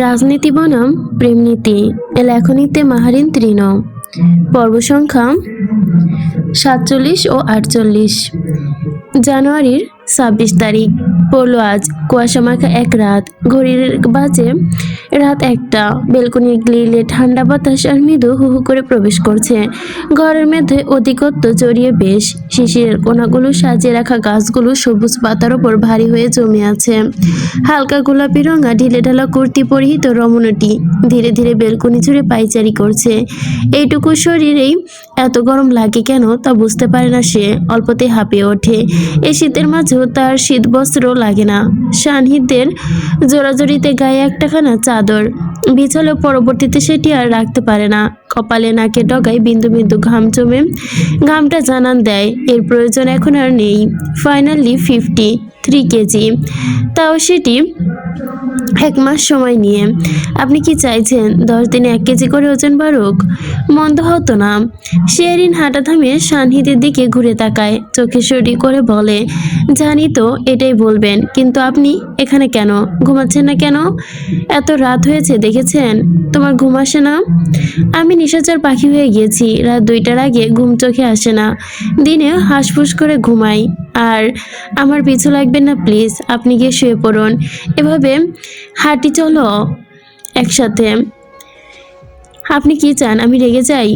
রাজনীতি বনাম প্রেমনীতি লেখনীতে মাহারিন তৃণ পর্ব সংখ্যা 47 ও 48। জানুয়ারির 26 তারিখ পড়লো আজ। কুয়াশামাখা এক রাত। ঘড়ির বাজে রাত 1টা। বেলকনি গ্রিলে ঠান্ডা বাতাস আর মৃদু হু হু করে প্রবেশ করছে। ঘরের মধ্যে অধিকত্ব জড়িয়ে বেশ। শিশিরের কোনাগুলো সাজিয়ে রাখা গাছগুলো সবুজ পাতার ওপর ভারী হয়ে জমে আছে। হালকা গোলাপি রঙা ঢিলেঢালা কুর্তি পরিহিত রমণীটি ধীরে ধীরে বেলকনি জুড়ে পায়চারি করছে। এইটুকু শরীরেই এত গরম লাগে কেন তা বুঝতে পারে না সে। অল্পতেই হাঁপিয়ে ওঠে। এই শীতের মাঝেও তার শীত বস্ত্র লাগে না। সান্নিধ্যের জোড়াজড়িতে গায়ে একটাখানা চাদর বিছালেও পরবর্তীতে সেটি আর রাখতে পারে না। কপালে নাকে ডগায় বিন্দু বিন্দু ঘাম জমে। ঘামটা জানান দেয় এর প্রয়োজন এখন আর নেই। ফাইনালি 53 কেজি, তাও সেটি 1 মাস সময় নিয়ে। আপনি কি চাইছেন 10 দিনে 1 কেজি করে ওজন বাড়ুক? মন্দ হতো না। শেরিন হাঁটা থামিয়ে সানহিদের দিকে ঘুরে তাকায়, চোখে সরি করে বলে, জানি তো এটাই বলবেন, কিন্তু আপনি এখানে কেন? ঘুমাচ্ছেন না কেন? এত রাত হয়েছে দেখেছেন? তোমার ঘুম আসে না? আমি নিশাচর পাখি হয়ে গিয়েছি। রাত 2টার আগে ঘুম চোখে আসে না। দিনে হাঁসফুস করে ঘুমাই। আর আমার পিছু লাগবেন না প্লিজ। আপনি গিয়ে শুয়ে পড়ুন। এভাবে হাঁটি চলো একসাথে। আপনি কি চান আমি রেগে যাই?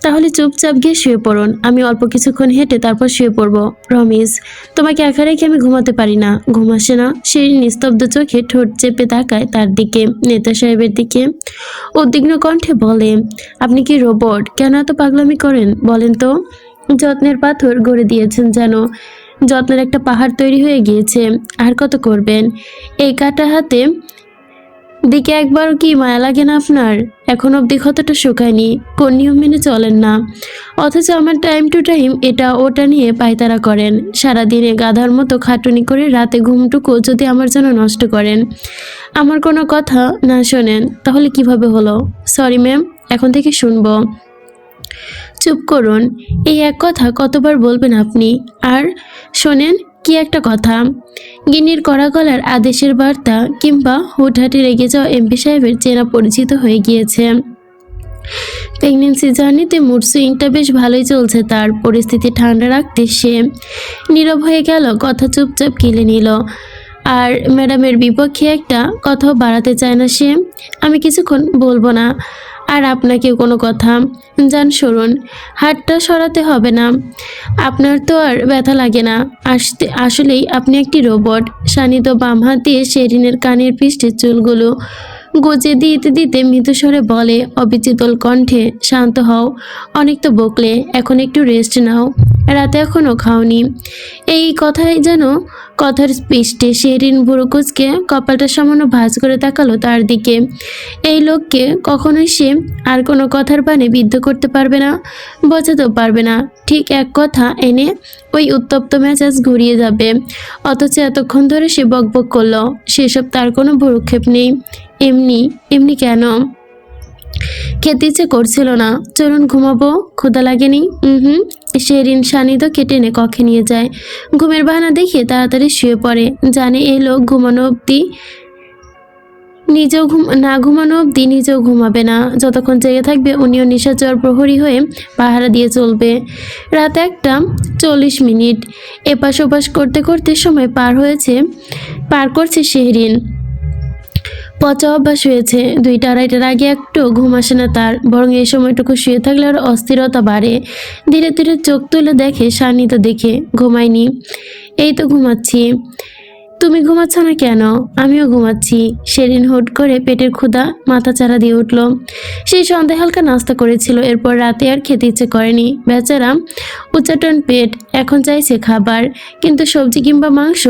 তাহলে চুপচাপ গিয়ে শুয়ে পড়ুন। আমি অল্প কিছুক্ষণ হেঁটে তারপর শুয়ে পড়বো। প্রমিস। তোমাকে একা রেখে আমি ঘুমাতে পারি না। ঘুম আসে না? সেই নিস্তব্ধ চোখে ঠোঁট চেপে তাকায় তার দিকে, নেতা সাহেবের দিকে। উদ্বিগ্ন কণ্ঠে বলে, আপনি কি রোবট? কেন এত পাগলামি করেন বলেন তো? যত্নের পাথর গড়ে দিয়েছেন যেন। যত্নের একটা পাহাড় তৈরি হয়ে গিয়েছে। আর কত করবেন? এই কাটা হাতে দিকে একবারও কি মায়া লাগে না আপনার? এখন অবধি ক্ষতটা শুকায়নি। কোন নিয়ম মেনে চলেন না, অথচ আমার টাইম টু টাইম এটা ওটা নিয়ে পায়তারা করেন। সারাদিনে গাধার মতো খাটুনি করে রাতে ঘুমটুকু যদি আমার জন্য নষ্ট করেন, আমার কোনো কথা না শোনেন, তাহলে কিভাবে হলো? সরি ম্যাম, এখন থেকে শুনবো। চুপ করুন। এই এক কথা কতবার বলবেন আপনি? আর শোনেন, কি একটা কথা। গিন্নির কড়া গলার আদেশের বার্তা কিংবা হুটহাটে রেগে যাওয়া এমপি সাহেবের চেনা পরিচিত হয়ে গিয়েছে। প্রেগনেন্সি জার্নিতে মুড সুইংটা বেশ ভালোই চলছে তার। পরিস্থিতি ঠান্ডা রাখতে সে নীরব হয়ে গেল, কথা চুপচাপ গিলে নিল। আর ম্যাডামের বিপক্ষে একটা কথাও বাড়াতে চায় না সে। আমি কিছুক্ষণ বলবো না, আর আপনাকেও কোনো কথা। যান সরুন। হাতটা সরাতে হবে না। আপনার তো আর ব্যথা লাগে না। আসলেই আপনি একটি রোবট। শানিত বাম হাত দিয়ে শেরিনের কানের পৃষ্ঠে চুলগুলো গজে দিতে দিতে মৃদুস্বরে বলে অবিচল কণ্ঠে, শান্ত হও। অনেক তো বকলে, এখন একটু রেস্ট নাও। রাতে এখনো খাওনি। এই কথাই যেন কথার পৃষ্ঠে শেরিন ভুরুকুচকে কপালটা সামান্য ভাঁজ করে তাকালো তার দিকে। এই লোককে কখনোই সে আর কোনো কথার বাণে বিদ্ধ করতে পারবে না, বোঝাতেও পারবে না। ঠিক এক কথা এনে ওই উত্তপ্ত মেজাজ ঘুরিয়ে যাবে। অথচ এতক্ষণ ধরে সে বকবক করলো, সেসব তার কোনো ভ্রুক্ষেপ নেই। এমনি এমনি কেন? খেতে ইচ্ছে করছিল না। চলুন ঘুমাবো, ক্ষুধা লাগেনি? শেরিন সানিধ্য কেটে এনে কক্ষে নিয়ে যায়। ঘুমের বাহানা দেখিয়ে তাড়াতাড়ি শুয়ে পড়ে। জানে এই লোক ঘুমানো অবধি নিজেও ঘুমাবে না। যতক্ষণ জেগে থাকবে উনিও নিশাচর প্রহরী হয়ে পাহারা দিয়ে চলবে। রাত 1:40। এপাশ ওপাশ করতে করতে সময় পার করছে শেহরিন। পচা অভ্যাস হয়েছে। 2টা-2:30টার আগে একটু ঘুম আসে না তার, বরং এই সময়টুকু শুয়ে থাকলে আর অস্থিরতা বাড়ে। ধীরে ধীরে চোখ তুলে দেখে সান্নিধ্য দেখে। ঘুমায়নি। এই তো ঘুমাচ্ছি। তুমি ঘুমাচ্ছ না কেন? আমিও ঘুমাচ্ছি। শেরিন হুট করে পেটের ক্ষুধা মাথা চারা দিয়ে উঠল। সেই সন্ধ্যায় হালকা নাস্তা করেছিল, এরপর রাতে আর খেতে ইচ্ছে করেনি। বেচারা উচ্চাটন পেট, এখন চাইছে খাবার, কিন্তু সবজি কিংবা মাংস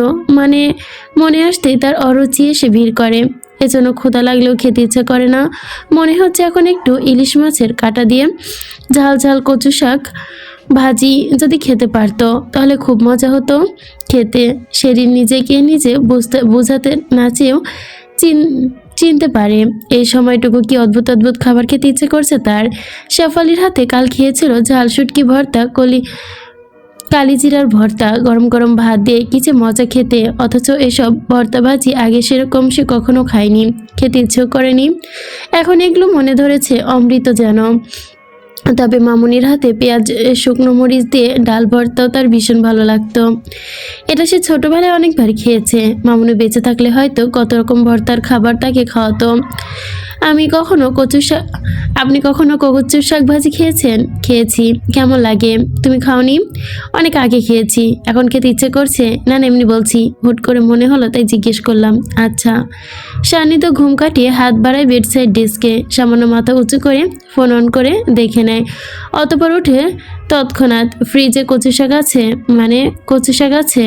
মনে আসতেই তার অরুচি এসে ভিড় করে। এজন্য ক্ষুধা লাগলেও খেতে ইচ্ছে করে না। মনে হচ্ছে এখন একটু ইলিশ মাছের কাঁটা দিয়ে ঝাল ঝাল কচু শাক ভাজি যদি খেতে পারতো তাহলে খুব মজা হতো খেতে। শেরিন নিজেকে নিজে বোঝাতে না চেয়েও চিনতে পারে এই সময়টুকু কি অদ্ভুত অদ্ভুত খাবার খেতে ইচ্ছে করছে তার। শেফালির হাতে কাল খেয়েছিল ঝাল শুটকি ভর্তা, কালিজিরার ভর্তা, গরম গরম ভাত দিয়ে কি যে মজা খেতে। অথচ এসব ভর্তা ভাজি আগে সেরকম সে কখনো খায়নি, খেতে ইচ্ছেও করেনি। এখন এগুলো মনে ধরেছে অমৃত যেন। তবে মামুনির হাতে পেঁয়াজ শুকনো মরিচ দিয়ে ডাল ভর্তাও তার ভীষণ ভালো লাগতো। এটা সে ছোটবেলায় অনেকবার খেয়েছে। মামুনি বেঁচে থাকলে হয়তো কত রকম ভর্তার খাবার তাকে খাওয়াতো। আমি কখনো কচু শাক আপনি কখনো কচুর শাক ভাজি খেয়েছেন? খেয়েছি। কেমন লাগে? তুমি খাওনি? অনেক আগে খেয়েছি, এখন খেতে ইচ্ছে করছে না। না, এমনি বলছি, হুট করে মনে হলো তাই জিজ্ঞেস করলাম। আচ্ছা। শানিত ঘুম কাটিয়ে হাত বাড়ায় বেডসাইড ডেস্কে, সামান্য মাথা উঁচু করে ফোন অন করে দেখে নেয়। অতপর উঠে তৎক্ষণাৎ ফ্রিজে কচু শাক আছে, মানে কচু শাক আছে।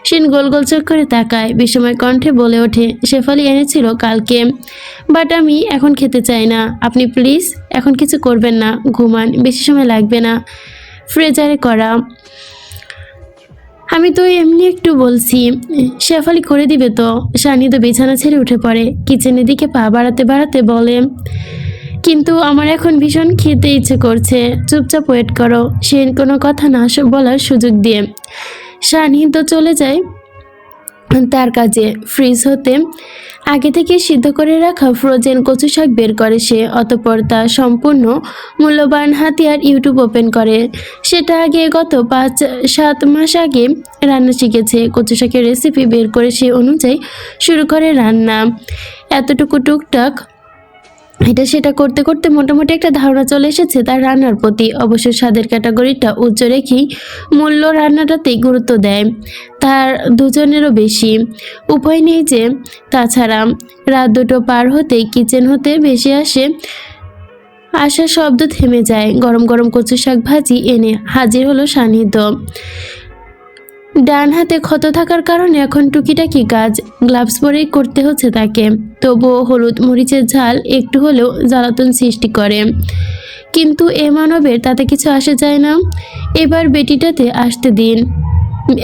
শিন গোল গোল চোখ করে তাকায়, বিস্ময় কণ্ঠে বলে ওঠে, শেফালি এনেছিল কালকে, বাট আমি এখন খেতে চাই না। আপনি প্লিজ এখন কিছু করবেন না, ঘুমান, বেশি সময় লাগবে না। ফ্রিজারে করা। আমি তো এমনি একটু বলছি, শেফালি করে দিবে তো। শানি তো বিছানা ছেড়ে উঠে পড়ে, কিচেনের দিকে পা বাড়াতে বাড়াতে বলে, কিন্তু আমার এখন ভীষণ খেতে ইচ্ছে করছে। চুপচাপ ওয়েট করো। শিন কোনো কথা না বলার সুযোগ দিয়ে শানি তো চলে যায় তার কাজে। ফ্রিজ হতে আগে থেকে সিদ্ধ করে রাখা ফ্রোজেন কচু শাক বের করে সে। অতঃপর তা সম্পূর্ণ মূল্যবান হাতিয়ার ইউটিউব ওপেন করে। সেটা আগে গত 5-7 মাস আগে রান্না শিখেছে। কচু শাকের রেসিপি বের করে সে অনুযায়ী শুরু করে রান্না। এতটুকু টুকটাক এটা সেটা করতে করতে মোটামুটি একটা ধারণা চলে এসেছে তার রান্নার প্রতি। অবশ্য স্বাদের ক্যাটাগরিটা উচ্চ রেখেই মূল্য রান্নাটাতেই গুরুত্ব দেয় তার দুজনেরও বেশি। উপায় নেই যে। তাছাড়া রাত 2টো পার হতেই কিচেন হতে ভেসে আসা শব্দ থেমে যায়। গরম গরম কচু শাক ভাজি এনে হাজির হলো সান্নিধ্য। ডান হাতে ক্ষত থাকার কারণে এখন টুকিটাকি কাজ গ্লাভস পরেই করতে হচ্ছে তাকে। তবুও হলুদ মরিচের ঝাল একটু হলেও জ্বালাতন সৃষ্টি করে, কিন্তু এ মানবের তাতে কিছু আসে যায় না।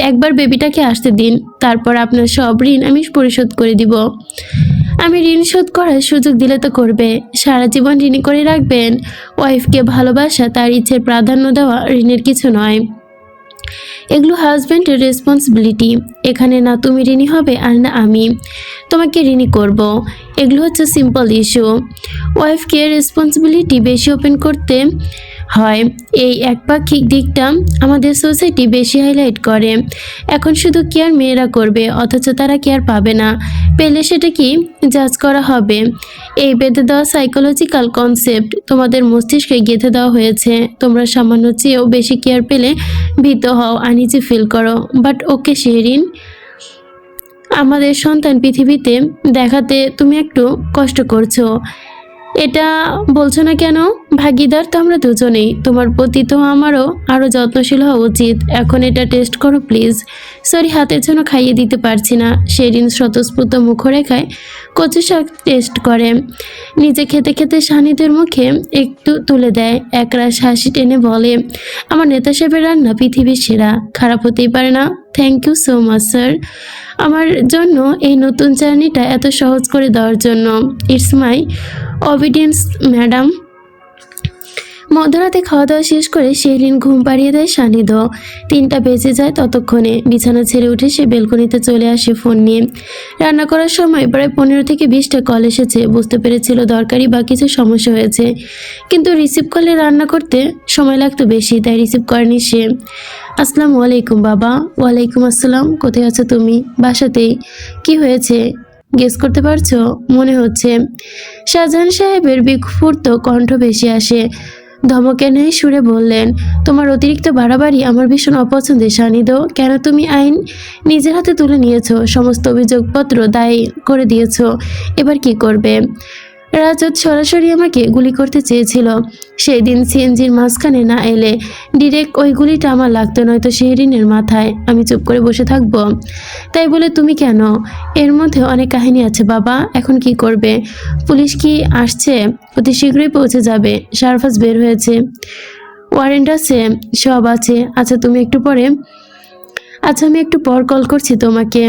একবার বেবিটাকে আসতে দিন, তারপর আপনার সব ঋণ আমি পরিশোধ করে দিব। আমি ঋণ শোধ করার সুযোগ দিলে তো করবে, সারা জীবন ঋণী করে রাখবেন। ওয়াইফকে ভালোবাসা, তার ইচ্ছের প্রাধান্য দেওয়া ঋণের কিছু নয়। এগুলো হাজব্যান্ডের রেসপন্সিবিলিটি। এখানে না তুমি ঋণী হবে আর না আমি তোমাকে ঋণী করব। এগুলো হচ্ছে সিম্পল ইস্যু। ওয়াইফকে রেসপন্সিবিলিটি বেশি ওপেন করতে হয়, এই একপাক্ষিক দিকটা আমাদের সোসাইটি বেশি হাইলাইট করে। এখন শুধু কেয়ার মেয়েরা করবে, অথচ তারা কেয়ার পাবে না। পেলে সেটা কি জাজ করা হবে? এই বেঁধে দেওয়া সাইকোলজিক্যাল কনসেপ্ট তোমাদের মস্তিষ্কে গেঁথে দেওয়া হয়েছে। তোমরা সামান্য চেয়েও বেশি কেয়ার পেলে ভীত হও, আনইজি ফিল করো। বাট ওকে শেরিন, আমাদের সন্তান পৃথিবীতে দেখাতে তুমি একটু কষ্ট করছো, এটা বলছো না কেন? ভাগিদার তো আমরা দুজনেই, তোমার প্রতি তো আমারও আরও যত্নশীল হওয়া উচিত। এখন এটা টেস্ট করো প্লিজ। সরি, হাতের জন্য খাইয়ে দিতে পারছি না। শেরিন স্বতঃস্ফূর্ত মুখরেখায় কচু শাক টেস্ট করে, নিজে খেতে খেতে সান্নিধ্যের মুখে একটু তুলে দেয়। একরাশ হাসি টেনে বলে, আমার নেতা সাহেবের রান্না পৃথিবীর সেরা, খারাপ হতেই পারে না। Thank you so much sir, আমার জন্য এই নতুন জার্নিটা এত সহজ করে দেওয়ার জন্য। It's my obedience madam. মধ্যরাতে খাওয়া দাওয়া শেষ করে শেরিন ঘুম পাড়িয়ে দেয় সান্নিধ্য। 3টা বেজে যায় ততক্ষণে। বিছানা ছেড়ে উঠে সে বেলকনিতে চলে আসে ফোন নিয়ে। রান্না করার সময় প্রায় 15 থেকে 20টা কল এসেছে। বুঝতে পেরেছিল দরকারি বা কিছু সমস্যা হয়েছে, কিন্তু রিসিভ করলে রান্না করতে সময় লাগতো বেশি, তাই রিসিভ করেনি সে। আসসালামু আলাইকুম বাবা। ওয়ালাইকুম আসসালাম। কোথায় আছো তুমি? বাসাতেই। কি হয়েছে গেস করতে পারছো? মনে হচ্ছে। শাহজাহান সাহেবের বিক্ষুব্ধ কণ্ঠ ভেসে আসে। ধমকে নেয় সুরে বললেন, তোমার অতিরিক্ত বাড়াবাড়ি আমার ভীষণ অপছন্দের সান্নিধ্য। কেন তুমি আইন নিজের হাতে তুলে নিয়েছো, সমস্ত অভিযোগপত্র দায়ী করে দিয়েছো, এবার কি করবে? রাজত সরাসরি আমাকে গুলি করতে চেয়েছিল। সেই দিন সিএনজির মাঝখানে না এলে ডিরেক্ট ওই গুলিটা আমার লাগতো, নয়তো শেহরিনের মাথায়। আমি চুপ করে বসে থাকবো? তাই বলে তুমি কেন? এর মধ্যে অনেক কাহিনী আছে বাবা। এখন কি করবে? পুলিশ কি আসছে? অতি শীঘ্রই পৌঁছে যাবে। সারফাস বের হয়েছে, ওয়ারেন্ট আছে, সব আছে। আচ্ছা আমি একটু পর কল করছি তোমাকে।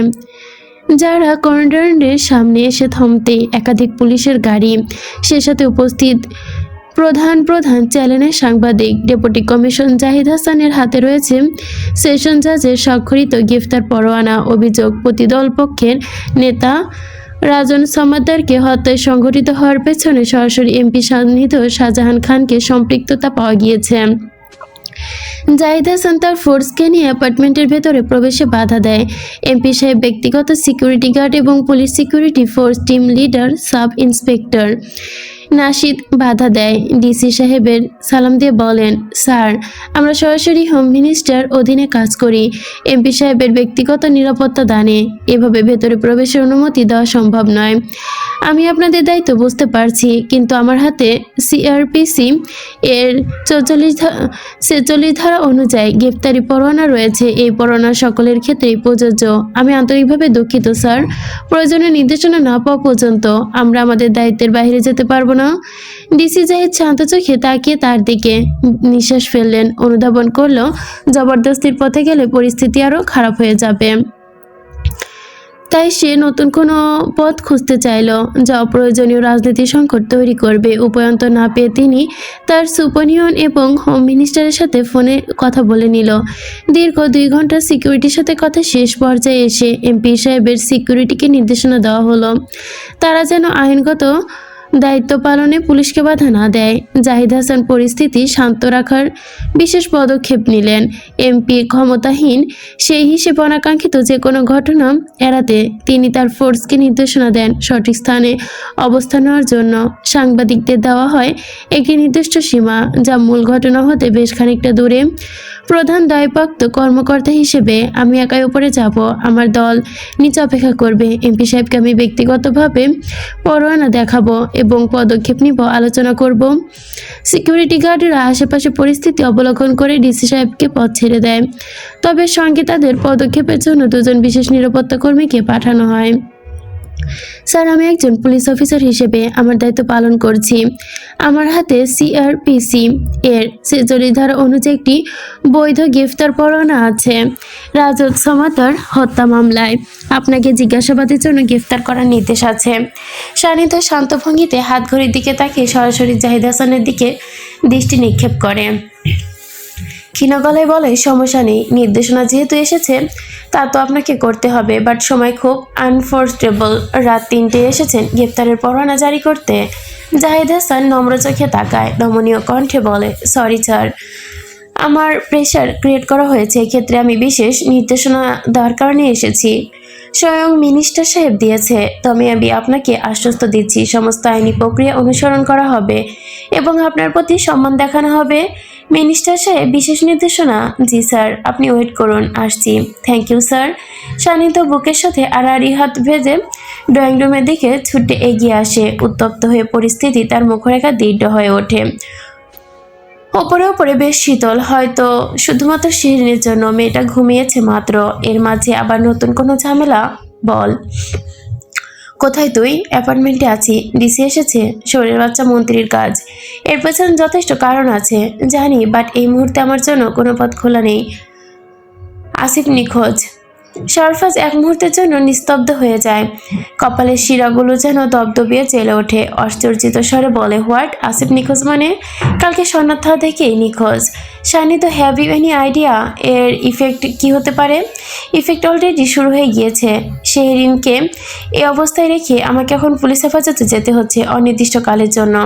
যারা করিডোরের সামনে এসে থামতে একাধিক পুলিশের গাড়ি, সে সাথে উপস্থিত প্রধান প্রধান চ্যানেলের সাংবাদিক। ডেপুটি কমিশন জাহিদ হাসানের হাতে রয়েছে সেশন জাজের স্বাক্ষরিত গ্রেফতার পরোয়ানা। অভিযোগ, প্রতিদল পক্ষের নেতা রাজন সমাদ্দারকে হত্যায় সংঘটিত হওয়ার পেছনে সরাসরি এমপি সান্নিধ্য শাহজাহান খানকে সম্পৃক্ততা পাওয়া গিয়েছে। জাহিদ হাসান তার ফোর্সকে নিয়ে অ্যাপার্টমেন্টের ভেতরে প্রবেশে বাধা দেয়। এমপি সাহেব ব্যক্তিগত সিকিউরিটি গার্ড এবং police security force team leader sub inspector nasheed বাধা দেয়। ডিসি সাহেবের সালাম দিয়ে বলেন, স্যার, আমরা সরাসরি হোম মিনিস্টার অধীনে কাজ করি। এমপি সাহেবের ব্যক্তিগত নিরাপত্তা দানে এভাবে ভেতরে প্রবেশের অনুমতি দেওয়া সম্ভব নয়। আমি আপনাদের দায়িত্ব বুঝতে পারছি, কিন্তু আমার হাতে সিআরপিসি এর 46 ধারা অনুযায়ী গ্রেফতারি পরোয়ানা রয়েছে। এই পরোয়ানা সকলের ক্ষেত্রেই প্রযোজ্য। আমি আন্তরিকভাবে দুঃখিত স্যার, প্রয়োজনীয় নির্দেশনা না পাওয়া পর্যন্ত আমরা আমাদের দায়িত্বের বাইরে যেতে পারবো না। ডিসি জাহিদ শান্ত চোখে তাকিয়ে তার দিকে নিঃশ্বাস ফেললেন। অনুধাবন করলো জবরদস্তির পথে গেলে পরিস্থিতি আরো খারাপ হয়ে যাবে। তাই সে নতুন কোনো পথ খুঁজতে চাইল, যা অপ্রয়োজনীয় রাজনীতি সংকট তৈরি করবে। উপায়ন্ত না পেয়ে তিনি তার সুপারিয়ন এবং হোম মিনিস্টারের সাথে ফোনে কথা বলে নিল। দীর্ঘ 2 ঘন্টা সিকিউরিটির সাথে কথা শেষ পর্যায়ে এসে এমপি সাহেবের সিকিউরিটিকে নির্দেশনা দেওয়া হলো তারা যেন আইনগত দায়িত্ব পালনে পুলিশকে বাধা না দেয়। জাহিদ হাসান পরিস্থিতি শান্ত রাখার বিশেষ পদক্ষেপ নিলেন। এমপি ক্ষমতাহীন, সেই হিসেবে অনাকাঙ্ক্ষিত যে কোনো ঘটনা এড়াতে তিনি তার ফোর্সকে নির্দেশনা দেন সঠিক স্থানে অবস্থান নেওয়ার জন্য। সাংবাদিকদের দেওয়া হয় একটি নির্দিষ্ট সীমা, যা মূল ঘটনা হতে বেশ খানিকটা দূরে। প্রধান দায়প্রাপ্ত কর্মকর্তা হিসেবে আমি একাই উপরে যাব, আমার দল নিচে অপেক্ষা করবে। এমপি সাহেবকে আমি ব্যক্তিগতভাবে পরোয়ানা দেখাবো এবং পদক্ষেপ নিব, আলোচনা করব। সিকিউরিটি গার্ডরা আশেপাশে পরিস্থিতি অবলোকন করে ডিসি সাহেবকে পথ ছেড়ে দেয়। তবে সঙ্গে তাদের পদক্ষেপের জন্য 2 জন বিশেষ নিরাপত্তা কর্মীকে পাঠানো হয়। স্যার, আমি একজন পুলিশ অফিসার হিসেবে আমার দায়িত্ব পালন করছি। আমার হাতে সিআরপিসি এর 46 ধারা অনুযায়ী একটি বৈধ গ্রেফতার পরোয়ানা আছে রাজত সমাদার হত্যা মামলায়। আপনাকে জিজ্ঞাসাবাদের জন্য গ্রেফতার করার নির্দেশ আছে। সান্নিধ্য শান্ত ভঙ্গিতে হাত ঘড়ির দিকে তাকিয়ে সরাসরি জাহিদ হাসানের দিকে দৃষ্টি নিক্ষেপ করে। ক্ষীণ গলায় বলে, সমস্যা নেই, নির্দেশনা যেহেতু এসেছে তা তো আপনাকে করতে হবে, বাট সময় খুব আনফোর্সটেবল। রাত 3টে এসেছেন গ্রেপ্তারের পরোয়ানা জারি করতে। জাহিদ হাসান নম্র চোখে তাকায়, নমনীয় কণ্ঠে বলে, সরি স্যার, আমার প্রেশার ক্রিয়েট করা হয়েছে। এক্ষেত্রে আমি বিশেষ নির্দেশনা দেওয়ার কারণে এসেছি। স্বয়ং মিনিস্টার সাহেব দিয়েছে। তবে আমি আপনাকে আশ্বস্ত দিচ্ছি, সমস্ত আইনি প্রক্রিয়া অনুসরণ করা হবে এবং আপনার প্রতি সম্মান দেখানো হবে। মিনিস্টার সাহেব, বিশেষ নির্দেশনা? জি স্যার, আপনি ওয়েট করুন, আসছি। Thank you sir. সান্নিধ্য বুকের সাথে আড়াআড়ি হাত ভেজে ড্রয়িং রুমের দিকে ছুটে এগিয়ে আসে। উত্তপ্ত হয়ে পরিস্থিতি তার মুখরেখা দৃঢ় হয়ে ওঠে। ওপরে ওপরে বেশ শীতল, হয়তো শুধুমাত্র শিরিনের জন্য। মেয়েটা ঘুমিয়েছে মাত্র, এর মাঝে আবার নতুন কোনো ঝামেলা? বল, কোথায় তুই? অ্যাপার্টমেন্টে আছি। ডিসি এসেছে? শরীর বাচ্চা মন্ত্রীর কাজ। এর পেছনে যথেষ্ট কারণ আছে জানি, বাট এই মুহূর্তে আমার জন্য কোনো পথ খোলা নেই। আসিফ নিখোঁজ। সরফরাজ এক মুহূর্তের জন্য নিস্তব্ধ হয়ে যায়। কপালের শিরাগুলো যেন দপদপিয়ে জ্বলে ওঠে। আশ্চর্যিত স্বরে বলে, হোয়াট? আসিফ নিখোঁজ মানে? কালকে সন্ধ্যা থেকেই নিখোঁজ। সান্নিধ্য, হ্যাভ ইউ এনি আইডিয়া এর ইফেক্ট কি হতে পারে? ইফেক্ট অলরেডি শুরু হয়ে গিয়েছে। শেহরিনকে এই অবস্থায় রেখে আমাকে এখন পুলিশ হেফাজতে যেতে হচ্ছে অনির্দিষ্টকালের জন্য।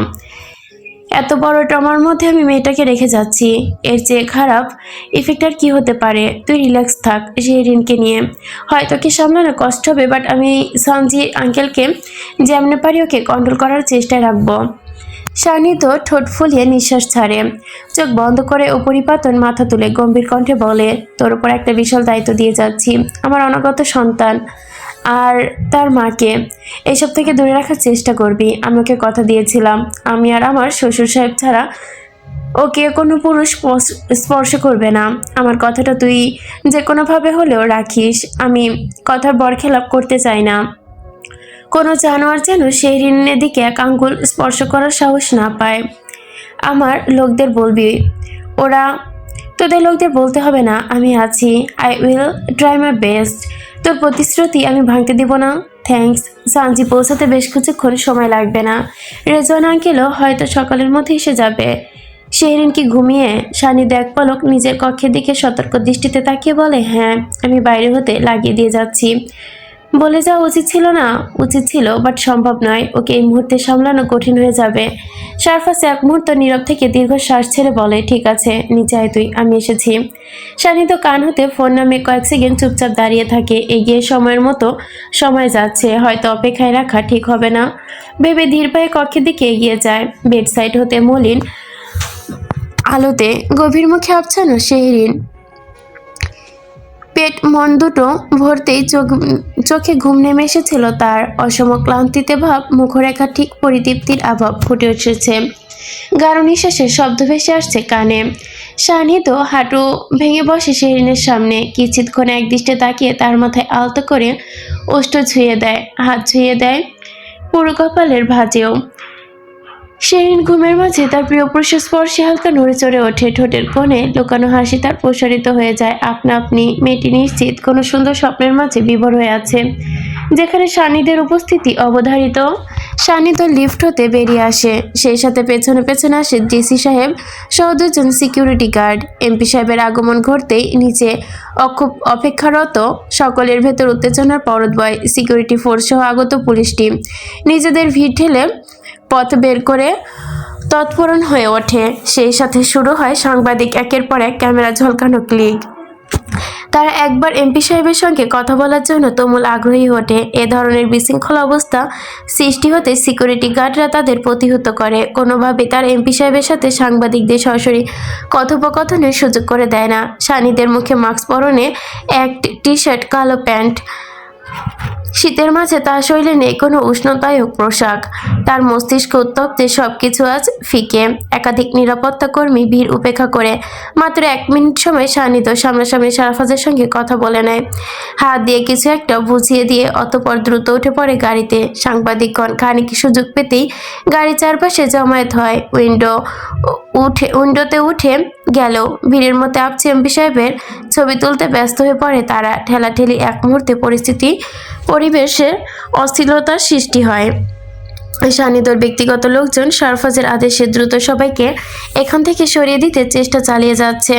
এত বড় ট্রমার মধ্যে আমি মেয়েটাকে রেখে যাচ্ছি। এর চেয়ে খারাপ ইফেক্ট আর কি হতে পারে? তুই রিল্যাক্স থাক শেহরিনকে নিয়ে। হয় তোকে সামলানো কষ্ট হবে, বাট আমি সানজি আঙ্কেলকে যেমনি পারি ওকে কন্ট্রোল করার চেষ্টায় রাখবো। সান্নিধ্য ঠোঁট ফুলিয়ে নিঃশ্বাস ছাড়ে, চোখ বন্ধ করে উপরিপাতন মাথা তুলে গম্ভীর কণ্ঠে বলে, তোর উপর একটা বিশাল দায়িত্ব দিয়ে যাচ্ছি। আমার অনাগত সন্তান আর তার মাকে এসব থেকে দূরে রাখার চেষ্টা করবি। আমাকে কথা দিয়েছিলাম, আমি আর আমার শ্বশুর সাহেব ছাড়া ওকে কোনো পুরুষ স্পর্শ করবে না। আমার কথাটা তুই যে কোনোভাবে হলেও রাখিস। আমি কথার বরখেলাপ করতে চাই না। কোনো জানোয়ার যেন শেহরিনের দিকে এক আঙ্গুল স্পর্শ করার সাহস না পায়। আমার লোকদের বলবি। ওরা, তোদের লোকদের বলতে হবে না, আমি আছি। I will try my best. তোর প্রতিশ্রুতি আমি ভাঙতে দিব না। থ্যাঙ্কস সানজি পৌঁছাতে বেশ কিছুক্ষণ সময় লাগবে না। রেজওয়ান আঙ্কেলও হয়তো সকালের মধ্যে এসে যাবে। শেহরিন কি ঘুমিয়ে? সানিদ এক পলক নিজের কক্ষের দিকে সতর্ক দৃষ্টিতে তাকিয়ে বলে, হ্যাঁ, আমি বাইরে হতে লাগিয়ে দিয়ে যাচ্ছি। বলে যাওয়া উচিত ছিল না? উচিত ছিল, বাট সম্ভব নয়। ওকে এই মুহূর্তে সামলানো কঠিন হয়ে যাবে। সারফাস এক মুহূর্ত নীরব থেকে দীর্ঘ শ্বাস ছেড়ে বলে, ঠিক আছে, নিচে আয় তুই, আমি এসেছি। সানিদ কান হতে ফোন নামে কয়েক সেকেন্ড চুপচাপ দাঁড়িয়ে থাকে। এগিয়ে সময়ের মতো সময় যাচ্ছে, হয়তো অপেক্ষায় রাখা ঠিক হবে না ভেবে ধীর পায়ে কক্ষের দিকে এগিয়ে যায়। বেড সাইড হতে মলিন আলোতে গভীর মুখে আবছানো শেহরিন। পেট মন দুটো ভরতেই চোখে ঘুম নেমে এসেছিল তার। অসম ক্লান্তিতে ভাব, মুখরেখা ঠিক পরিতৃপ্তির আভাব ফুটে উঠেছে। গাঢ় নিঃশ্বাসের শব্দ ভেসে আসছে কানে। শানিত হাঁটু ভেঙে বসে শেহরিনের সামনে। কিছুক্ষণ একদৃষ্টে তাকিয়ে তার মাথায় আলতো করে ওষ্ঠ ছুঁয়ে দেয়, হাত ছুঁয়ে দেয় পুরো কপালের ভাঁজেও। শেহরিন ঘুমের মাঝে তার প্রিয় পুরুষের স্পর্শে হালকা নড়ে চড়ে ওঠে। ঠোঁটের কোণে লুকানো হাসি তার প্রসারিত হয়ে যায় আপনা আপনি। মেয়েটি নিশ্চিত কোনো সুন্দর স্বপ্নের মাঝে বিভোর হয়ে আছে, যেখানে সান্নিধ্যের উপস্থিতি অবধারিত। সান্নিধ্য লিফট হতে বেরিয়ে আসে, সেই সাথে পেছনে পেছনে আসে ডিসি সাহেব সহ দুজন সিকিউরিটি গার্ড। এমপি সাহেবের আগমন ঘটতেই নিচে অপেক্ষারত সকলের ভেতর উত্তেজনার পরত বয়। সিকিউরিটি ফোর্স সহ আগত পুলিশ টিম নিজেদের ভিড় ঠেলে পথ বের করে তৎপরণ হয়ে ওঠে। সেই সাথে শুরু হয় সাংবাদিক একের পর এক ক্যামেরা ঝলকানো ক্লিক। তারা একবার এমপি সাহেবের সঙ্গে কথা বলার জন্য তুমুল আগ্রহী ওঠে। এ ধরনের বিশৃঙ্খল অবস্থা সৃষ্টি হতে সিকিউরিটি গার্ডরা তাদের প্রতিহত করে। কোনোভাবে তার এমপি সাহেবের সাথে সাংবাদিকদের সরাসরি কথোপকথনের সুযোগ করে দেয় না। সানিদের মুখে মাস্ক, পরনে এক টি শার্ট, কালো প্যান্ট। শীতের মাঝে তার শরীরে নেই কোনো উষ্ণতায়ক পোশাক। তার মস্তিষ্ক উত্তপ্তে সবকিছু আজ ফিকে। একাধিক নিরাপত্তা কর্মী ভিড় উপেক্ষা করে মাত্র 1 মিনিট সময় সান্নিধ্য সামনাসামনি সারফাজের সঙ্গে কথা বলে নেয়, হাত দিয়ে কিছু একটা বুঝিয়ে দিয়ে অতঃপর দ্রুত উঠে পড়ে গাড়িতে। সাংবাদিকগণ খানিক সুযোগ পেতেই গাড়ি চারপাশে জমায়েত হয়। উইন্ডোতে উঠে গেল। ভিড়ের মধ্যে আপছে এমপি সাহেবের ছবি তুলতে ব্যস্ত হয়ে পড়ে তারা। ঠেলাঠেলি এক মুহূর্তে পরিবেশে অস্থিরতার সৃষ্টি হয়। সান্নিধ্যর ব্যক্তিগত লোকজন সারফাজের আদেশে দ্রুত সবাইকে এখান থেকে সরিয়ে দিতে চেষ্টা চালিয়ে যাচ্ছে।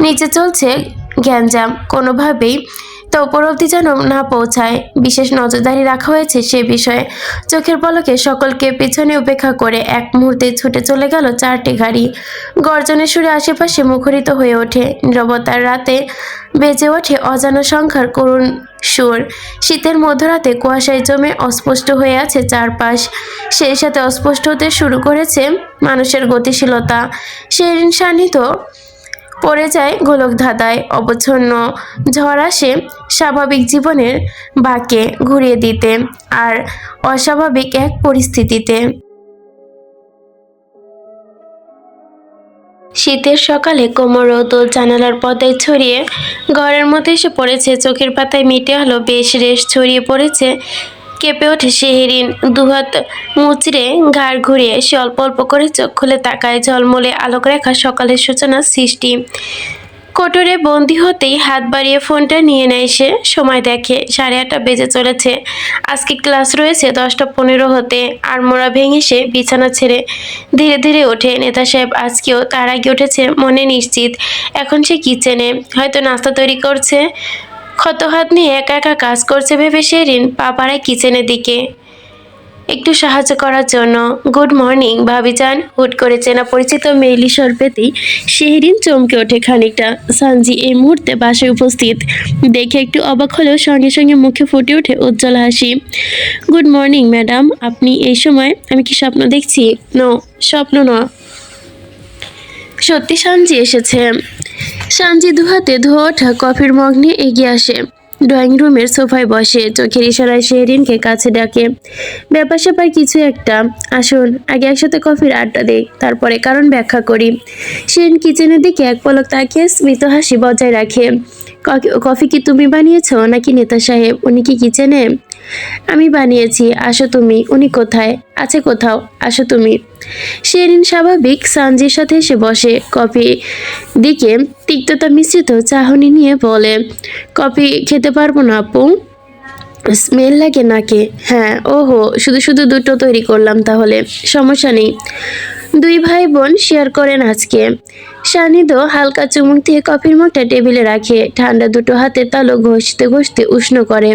নিচে চলছে গ্যাঞ্জাম, কোনোভাবেই তা উপর অবধি যেন না পৌঁছায়। বিশেষ নজরদারি রাখা হয়েছে সে বিষয়ে। চোখের পলকে সকলকে পেছনে উপেক্ষা করে এক মুহূর্তে ছুটে চলে গেল 4টি গাড়ি। গর্জনের সুরে আশেপাশে মুখরিত হয়ে ওঠে। নীরবতার রাতে বেজে ওঠে অজানা সংখ্যার করুণ সুর। শীতের মধ্যরাতে কুয়াশায় জমে অস্পষ্ট হয়ে আছে চারপাশ। সেই সাথে অস্পষ্ট হতে শুরু করেছে মানুষের গতিশীলতা। শেহরিন সান্নিধ্য পড়ে যায় গোলক ধাঁধায়। অবচ্ছন্ন ঝড় আসে স্বাভাবিক জীবনের বাঁকে ঘুরিয়ে দিতে আর অস্বাভাবিক এক পরিস্থিতিতে। শীতের সকালে কোমর রোদল জানালার পর্দায় ছড়িয়ে ঘরের মধ্যে এসে পড়েছে। চোখের পাতায় মিটে আলো বেশ রেশ ছড়িয়ে পড়েছে। কেঁপে ওঠে শেহরিন। দুহাত মুচড়ে ঘাড় ঘুরিয়ে সে অল্প অল্প করে চোখ খুলে তাকায়। ঝলমলে আলোক রেখা সকালের সূচনার সৃষ্টি। কোটরে বন্দি হতেই হাত বাড়িয়ে ফোনটা নিয়ে নেয় সে। সময় দেখে 8:30 বেজে চলেছে। আজকে ক্লাস রয়েছে 10:15 হতে। আড়মোড়া ভেঙে সে বিছানা ছেড়ে ধীরে ধীরে ওঠে। নেতা সাহেব আজকেও তার আগে উঠেছে মনে নিশ্চিত। এখন সে কিচেনে, হয়তো নাস্তা তৈরি করছে। ক্ষত হাত নিয়ে একা একা কাজ করছে ভেবে শেহরিন পা বাড়ায় কিচেনের দিকে একটু সাহায্য করার জন্য। গুড মর্নিং ভাবিজান। হুট করে চেনা পরিচিত মেইলি স্বর পেতেই শেহরিন চমকে ওঠে খানিকটা। সানজি এই মুহূর্তে বাসায় উপস্থিত দেখে একটু অবাক হলেও সঙ্গে সঙ্গে মুখে ফুটে ওঠে উজ্জ্বল হাসি। গুড মর্নিং ম্যাডাম, আপনি এই সময়? আমি কি স্বপ্ন দেখছি? নো, স্বপ্ন না, সত্যি সানজি এসেছে। সানজি দুহাতে ধোয়া ওঠা কফির মগ নিয়ে এগিয়ে আসে। ড্রয়িং রুমের সোফায় বসে চোখের ইশারায় শেহরিনকে কাছে ডাকে। ব্যাপার স্যাপার কিছু একটা। আসুন আগে একসাথে কফির আড্ডা দেই, তারপরে কারণ ব্যাখ্যা করি। শেহরিন কিচেনের দিকে এক পলক তাকিয়ে স্মিত হাসি বজায় রাখে। কফি কি তুমি বানিয়েছো নাকি নেতা সাহেব? উনি কি কিচেনে? আমি বানিয়েছি, আসো তুমি। উনি কোথায়? আছে কোথাও, আসো তুমি। শেহরিন স্বাভাবিক সানজির সাথে এসে বসে। কফি দিকে তিক্ততা মিশ্রিত চাহনি নিয়ে বলে, কফি খেতে পারবো না আপু। স্মেল লাগে নাকে? হ্যাঁ, ওহো, শুধু শুধু দুটো তৈরি করলাম তাহলে। সমস্যা নেই, দুই ভাই বোন শেয়ার করেন আজকে। সানিদো হালকা চুমুক দিয়ে কফির মগটা টেবিলে রাখে, ঠান্ডা দুটো হাতে তালু ঘষতে ঘষতে উষ্ণ করে।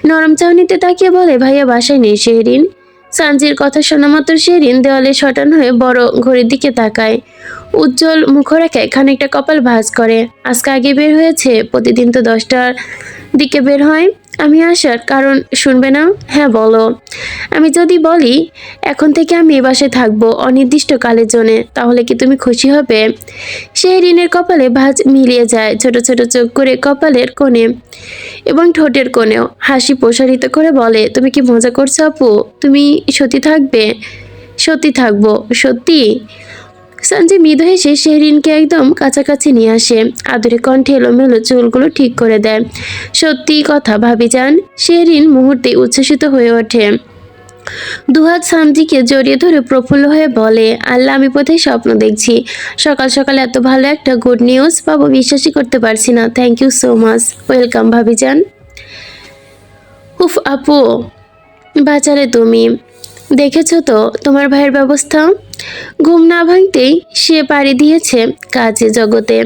নরম চাউনিতে তাকিয়ে বলে, ভাইয়া বাসায় নেই শেহরিন। সানজির কথা শোনা মাত্র শেহরিন দেওয়ালে শটান হয়ে বড় ঘড়ির দিকে তাকায়। উজ্জ্বল মুখরেখায় খানিকটা কপাল ভাঁজ করে। আজকে আগে বের হয়েছে? প্রতিদিন তো 10টার দিকে বের হয়। আমি আসার কারণ শুনবে না? হ্যাঁ বলো। আমি যদি বলি এখন থেকে আমি এ বাসায় থাকবো অনির্দিষ্টকালের জন্যে, তাহলে কি তুমি খুশি হবে? শেহরিনের কপালে ভাঁজ মিলিয়ে যায়, ছোট ছোট চোখ করে কপালের কোণে এবং ঠোঁটের কোণেও হাসি প্রসারিত করে বলে, তুমি কি মজা করছো আপু? তুমি সত্যি থাকবে? সত্যি থাকবো। সত্যি? সঞ্জে মৃদু হেসে শেহরিনকে একদম কাছাকাছি নিয়ে আসে, আদরে কণ্ঠে এলোমেলো চুলগুলো ঠিক করে দেয়। সত্যি কথা ভাবিজান। শেহরিন মুহূর্তে উচ্ছ্বসিত হয়ে ওঠে। দুহাত সামজিকে জড়িয়ে ধরে প্রফুল্ল হয়ে বলে, আল্লাহ, আমি বোধহয় স্বপ্ন দেখছি। সকাল সকাল এত ভালো একটা গুড নিউজ পাবো বিশ্বাসই করতে পারছি না। Thank you so much. Welcome ভাবিজান। উফ আপু, বাঁচালে তুমি। দেখেছো তো তোমার ভাইয়ের ব্যবস্থা? ঘুম না ভাঙতেই সে পাড়ি দিয়েছে কাজে জগতে।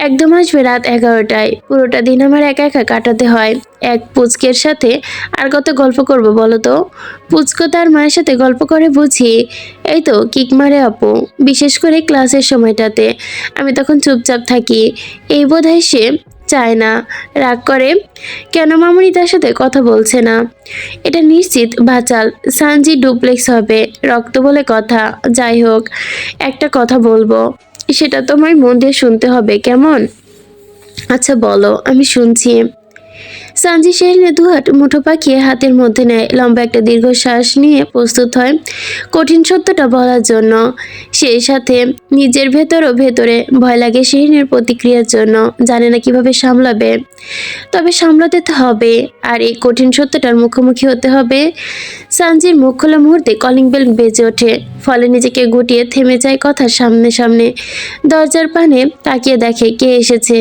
একদম আসবে রাত 11টায়। পুরোটা দিন আমার একা একা কাটাতে হয় এক পুচকের সাথে। আর কত গল্প করব বলো তো? পুচকো তার মায়ের সাথে গল্প করে বুঝি। এই তো কিক মারে আপু, বিশেষ করে ক্লাসের সময়টাতে। আমি তখন চুপচাপ থাকি। এই বোধহয় সে চায় না। রাগ করে কেন মামুনি তার সাথে কথা বলছে না। এটা নিশ্চিত বাচাল। সানজি ডুপ্লেক্স হবে, রক্ত বলে কথা। যাই হোক, একটা কথা বলবো, সেটা তোমায় মন দিয়ে শুনতে হবে, কেমন? আচ্ছা বলো, আমি শুনছি। সানজি শেহরিনের দুহাত মুঠো পাকিয়ে হাতের মধ্যে নেয়, লম্বা একটা দীর্ঘশ্বাস নিয়ে প্রস্তুত হয় কঠিন সত্যটা বলার জন্য। সেই সাথে নিজের ভেতরও ভেতরে ভয় লাগে শেহরিনের প্রতিক্রিয়ার জন্য, জানে না কিভাবে সামলাবে। তবে সামলাতে তো হবে, আর এই কঠিন সত্যটার মুখোমুখি হতে হবে। সানজির মুখ খোলা মুহূর্তে কলিং বেল বেজে ওঠে, ফলে নিজেকে গুটিয়ে থেমে যায় কথার সামনে সামনে। দরজার পানে তাকিয়ে দেখে কে এসেছে।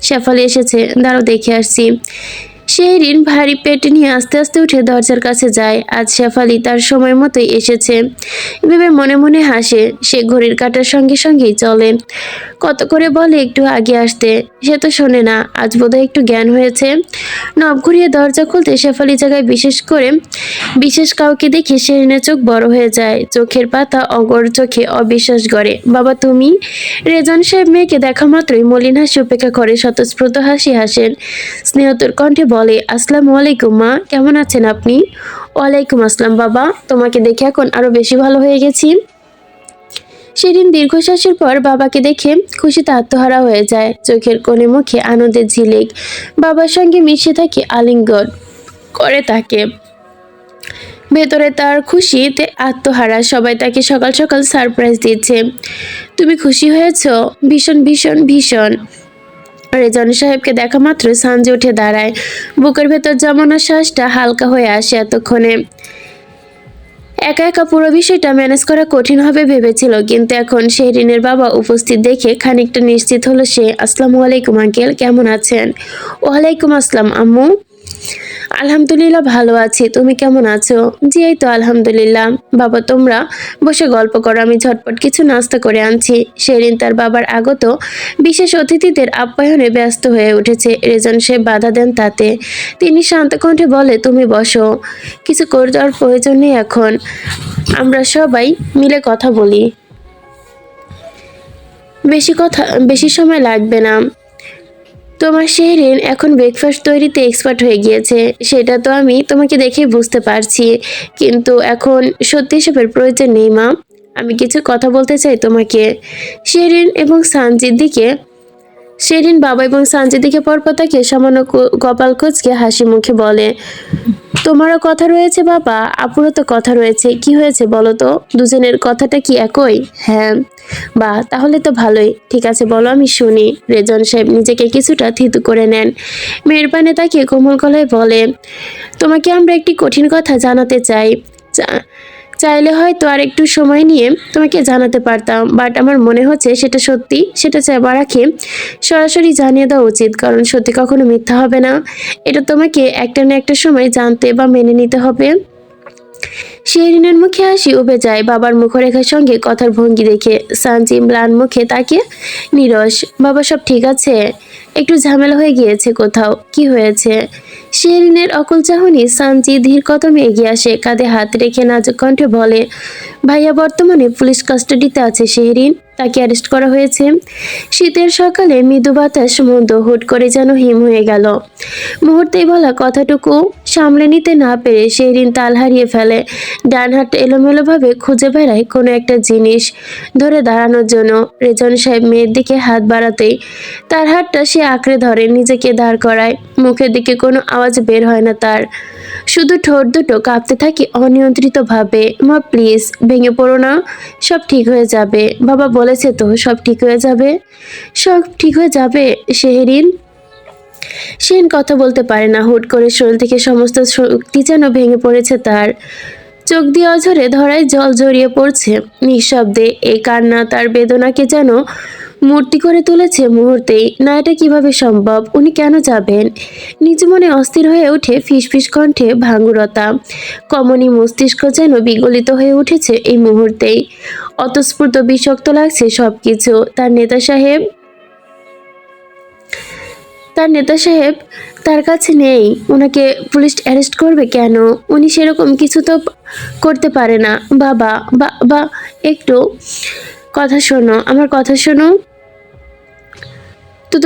শেফালি এসেছে, দাঁড়াও দেখে আসছি। শেহরিন ভারী পেট নিয়ে আস্তে আস্তে উঠে দরজার কাছে যায়। আজ শেফালি তার সময় মতোই এসেছে ভেবে মনে মনে হাসে। সে ঘড়ির কাঁটার সঙ্গে সঙ্গেই চলে। কত করে বলে একটু আগে আসতে, সে তো শোনে না। আজ বোধহয় একটু জ্ঞান হয়েছে। নব ঘুরিয়ে দরজা খুলতে শেফালি জায়গায় বিশেষ কাউকে দেখে শেহরিনের চোখ বড় হয়ে যায়, চোখের পাতা অগর চোখে অবিশ্বাস করে। বাবা তুমি? রেজন সাহেব মেয়েকে দেখা মাত্রই মলিন হাসি উপেক্ষা করে স্বতঃস্ফূর্ত হাসি হাসেন। স্নেহতর কণ্ঠে বলে, আসসালামু আলাইকুম মা, কেমন আছেন আপনি? ওয়ালাইকুম আসসালাম বাবা, তোমাকে দেখে এখন আরো বেশি ভালো হয়ে গেছি। সেদিন দীর্ঘশ্বাসের পর বাবাকে দেখে খুশিতে আত্মহারা হয়ে যায়, চোখের কোণে মুখে আনন্দের ঝিলিক। বাবার সঙ্গে মিশে থাকে আলিঙ্গন করে তাকে। ভেতরে তার খুশিতে আত্মহারা। সবাই তাকে সকাল সকাল সারপ্রাইজ দিচ্ছে। তুমি খুশি হয়েছো? ভীষণ ভীষণ ভীষণ। রেজন সাহেবকে দেখা মাত্র সানজি উঠে দাঁড়ায়। বুকের ভেতর জমানো শ্বাসটা হালকা হয়ে আসে। এতক্ষণে একা একা পুরো বিষয়টা ম্যানেজ করা কঠিন হবে ভেবেছিল, কিন্তু এখন শেহরিনের বাবা উপস্থিত দেখে খানিকটা নিশ্চিত হলো সে। আসসালামু আলাইকুম আঙ্কেল, কেমন আছেন? ওয়ালাইকুম আসসালাম আম্মু। আলহামদুলিল্লাহ ভালো আছি, তুমি কেমন আছো? জি এই তো আলহামদুলিল্লাহ। বাবা তোমরা বসে গল্প করো, আমি ঝটপট কিছু নাস্তা করে আনছি। শেরিন তার বাবার আগত বিশেষ অতিথিদের আপ্যায়নে ব্যস্ত হয়ে উঠেছে। রেজন সাহেব বাধা দেন তাতে। তিনি শান্ত কণ্ঠে বলে, তুমি বসো, কিছু করার প্রয়োজন নেই এখন, আমরা সবাই মিলে কথা বলি। বেশি সময় লাগবে না। তোমার শেহরিন এখন ব্রেকফাস্ট তৈরিতে এক্সপার্ট হয়ে গিয়েছে, সেটা তো আমি তোমাকে দেখেই বুঝতে পারছি। কিন্তু এখন সত্যি এসবের প্রয়োজন নেই মা, আমি কিছু কথা বলতে চাই তোমাকে। শেহরিন এবং সানজির দিকে শেরিন বাবা এবং সানজির দিকে পরপর তাকিয়ে সামান্য কপাল কুঁচকে হাসি মুখে বলে, তোমারও কথা রয়েছে বাবা, আপুরও তো কথা রয়েছে। কি হয়েছে বলো তো? দুজনের কথাটা কি একই? হ্যাঁ। বা তাহলে তো ভালোই। ঠিক আছে বলো, আমি শুনি। রেজন সাহেব নিজেকে কিছুটা থিতু করে নেন। মেয়ের পানে তাকিয়ে কোমল গলায় বলে, তোমাকে আমরা একটি কঠিন কথা জানাতে চাই। চাইলে হয়তো আর একটু সময় নিয়ে তোমাকে জানাতে পারতাম, বাট আমার মনে হচ্ছে সেটা সত্যি, সেটা চাইবা রাখে সরাসরি জানিয়ে দেওয়া উচিত, কারণ সত্যি কখনো মিথ্যা হবে না। এটা তোমাকে একটা না একটা সময় জানতে বা মেনে নিতে হবে। শিরিনের মুখে হাসি উবে যায় বাবার মুখরেখার সঙ্গে কথার ভঙ্গি দেখে। সানজি ম্লান মুখে তাকিয়ে নিরস। বাবা, সব ঠিক আছে? একটু ঝামেলা হয়ে গিয়েছে কোথাও? কি হয়েছে? শিরিনের অকল চাহনি সানজি ধীর কদমে এগিয়ে আসে, কাঁধে হাত রেখে নাজুক কণ্ঠে বলে, ভাইয়া বর্তমানে পুলিশ কাস্টাডিতে আছে শিরিন, তাকে অ্যারেস্ট করা হয়েছে। শীতের সকালে মৃদু বাতাস মন্দ হুট করে যেন হিম হয়ে গেল। মুহূর্তেই বলা কথাটুকু সামলে নিতে না পেরে শেরিন তাল হারিয়ে ফেলে। ডান হাত এলোমেলোভাবে খুঁজে বেড়ায় কোনো একটা জিনিস ধরে দাঁড়ানোর জন্য। রেজন সাহেব মেয়ের দিকে হাত বাড়াতেই তার হাতটা সে আঁকড়ে ধরে নিজেকে দাঁড় করায়। মুখের দিকে কোনো আওয়াজ বের হয় না তার, শুধু ঠোঁট দুটো কাঁপতে থাকে অনিয়ন্ত্রিতভাবে। মা প্লিজ, ভেঙে পড়ো না, সব ঠিক হয়ে যাবে। বাবা বলেছে তো সব ঠিক হয়ে যাবে, সব ঠিক হয়ে যাবে। শেহরিন সেন কথা বলতে পারে না। হুট করে শরীর থেকে সমস্ত শক্তি যেন ভেঙে পড়েছে তার। চোখ দিয়ে অঝরে ধরায় জল জড়িয়ে পড়ছে। নিঃশব্দে এই কান্না তার বেদনাকে যেন মূর্তি করে তুলেছে মুহূর্তেই। না, এটা কিভাবে সম্ভব? উনি কেন যাবেন? নিজ মনে অস্থির হয়ে ওঠে ফিসফিস কণ্ঠে ভাঙ্গুরতা। কমনী মস্তিষ্ক যেন বিগলিত হয়ে উঠেছে এই মুহূর্তেই। অতঃস্ফূর্ত বিষাক্ত লাগছে সবকিছু। তার নেতা সাহেব তার কাছে নেই। ওনাকে পুলিশ অ্যারেস্ট করবে কেন? উনি সেরকম কিছু তো করতে পারে না। বাবা, বা একটু কথা শোনো, আমার কথা শোনো। তো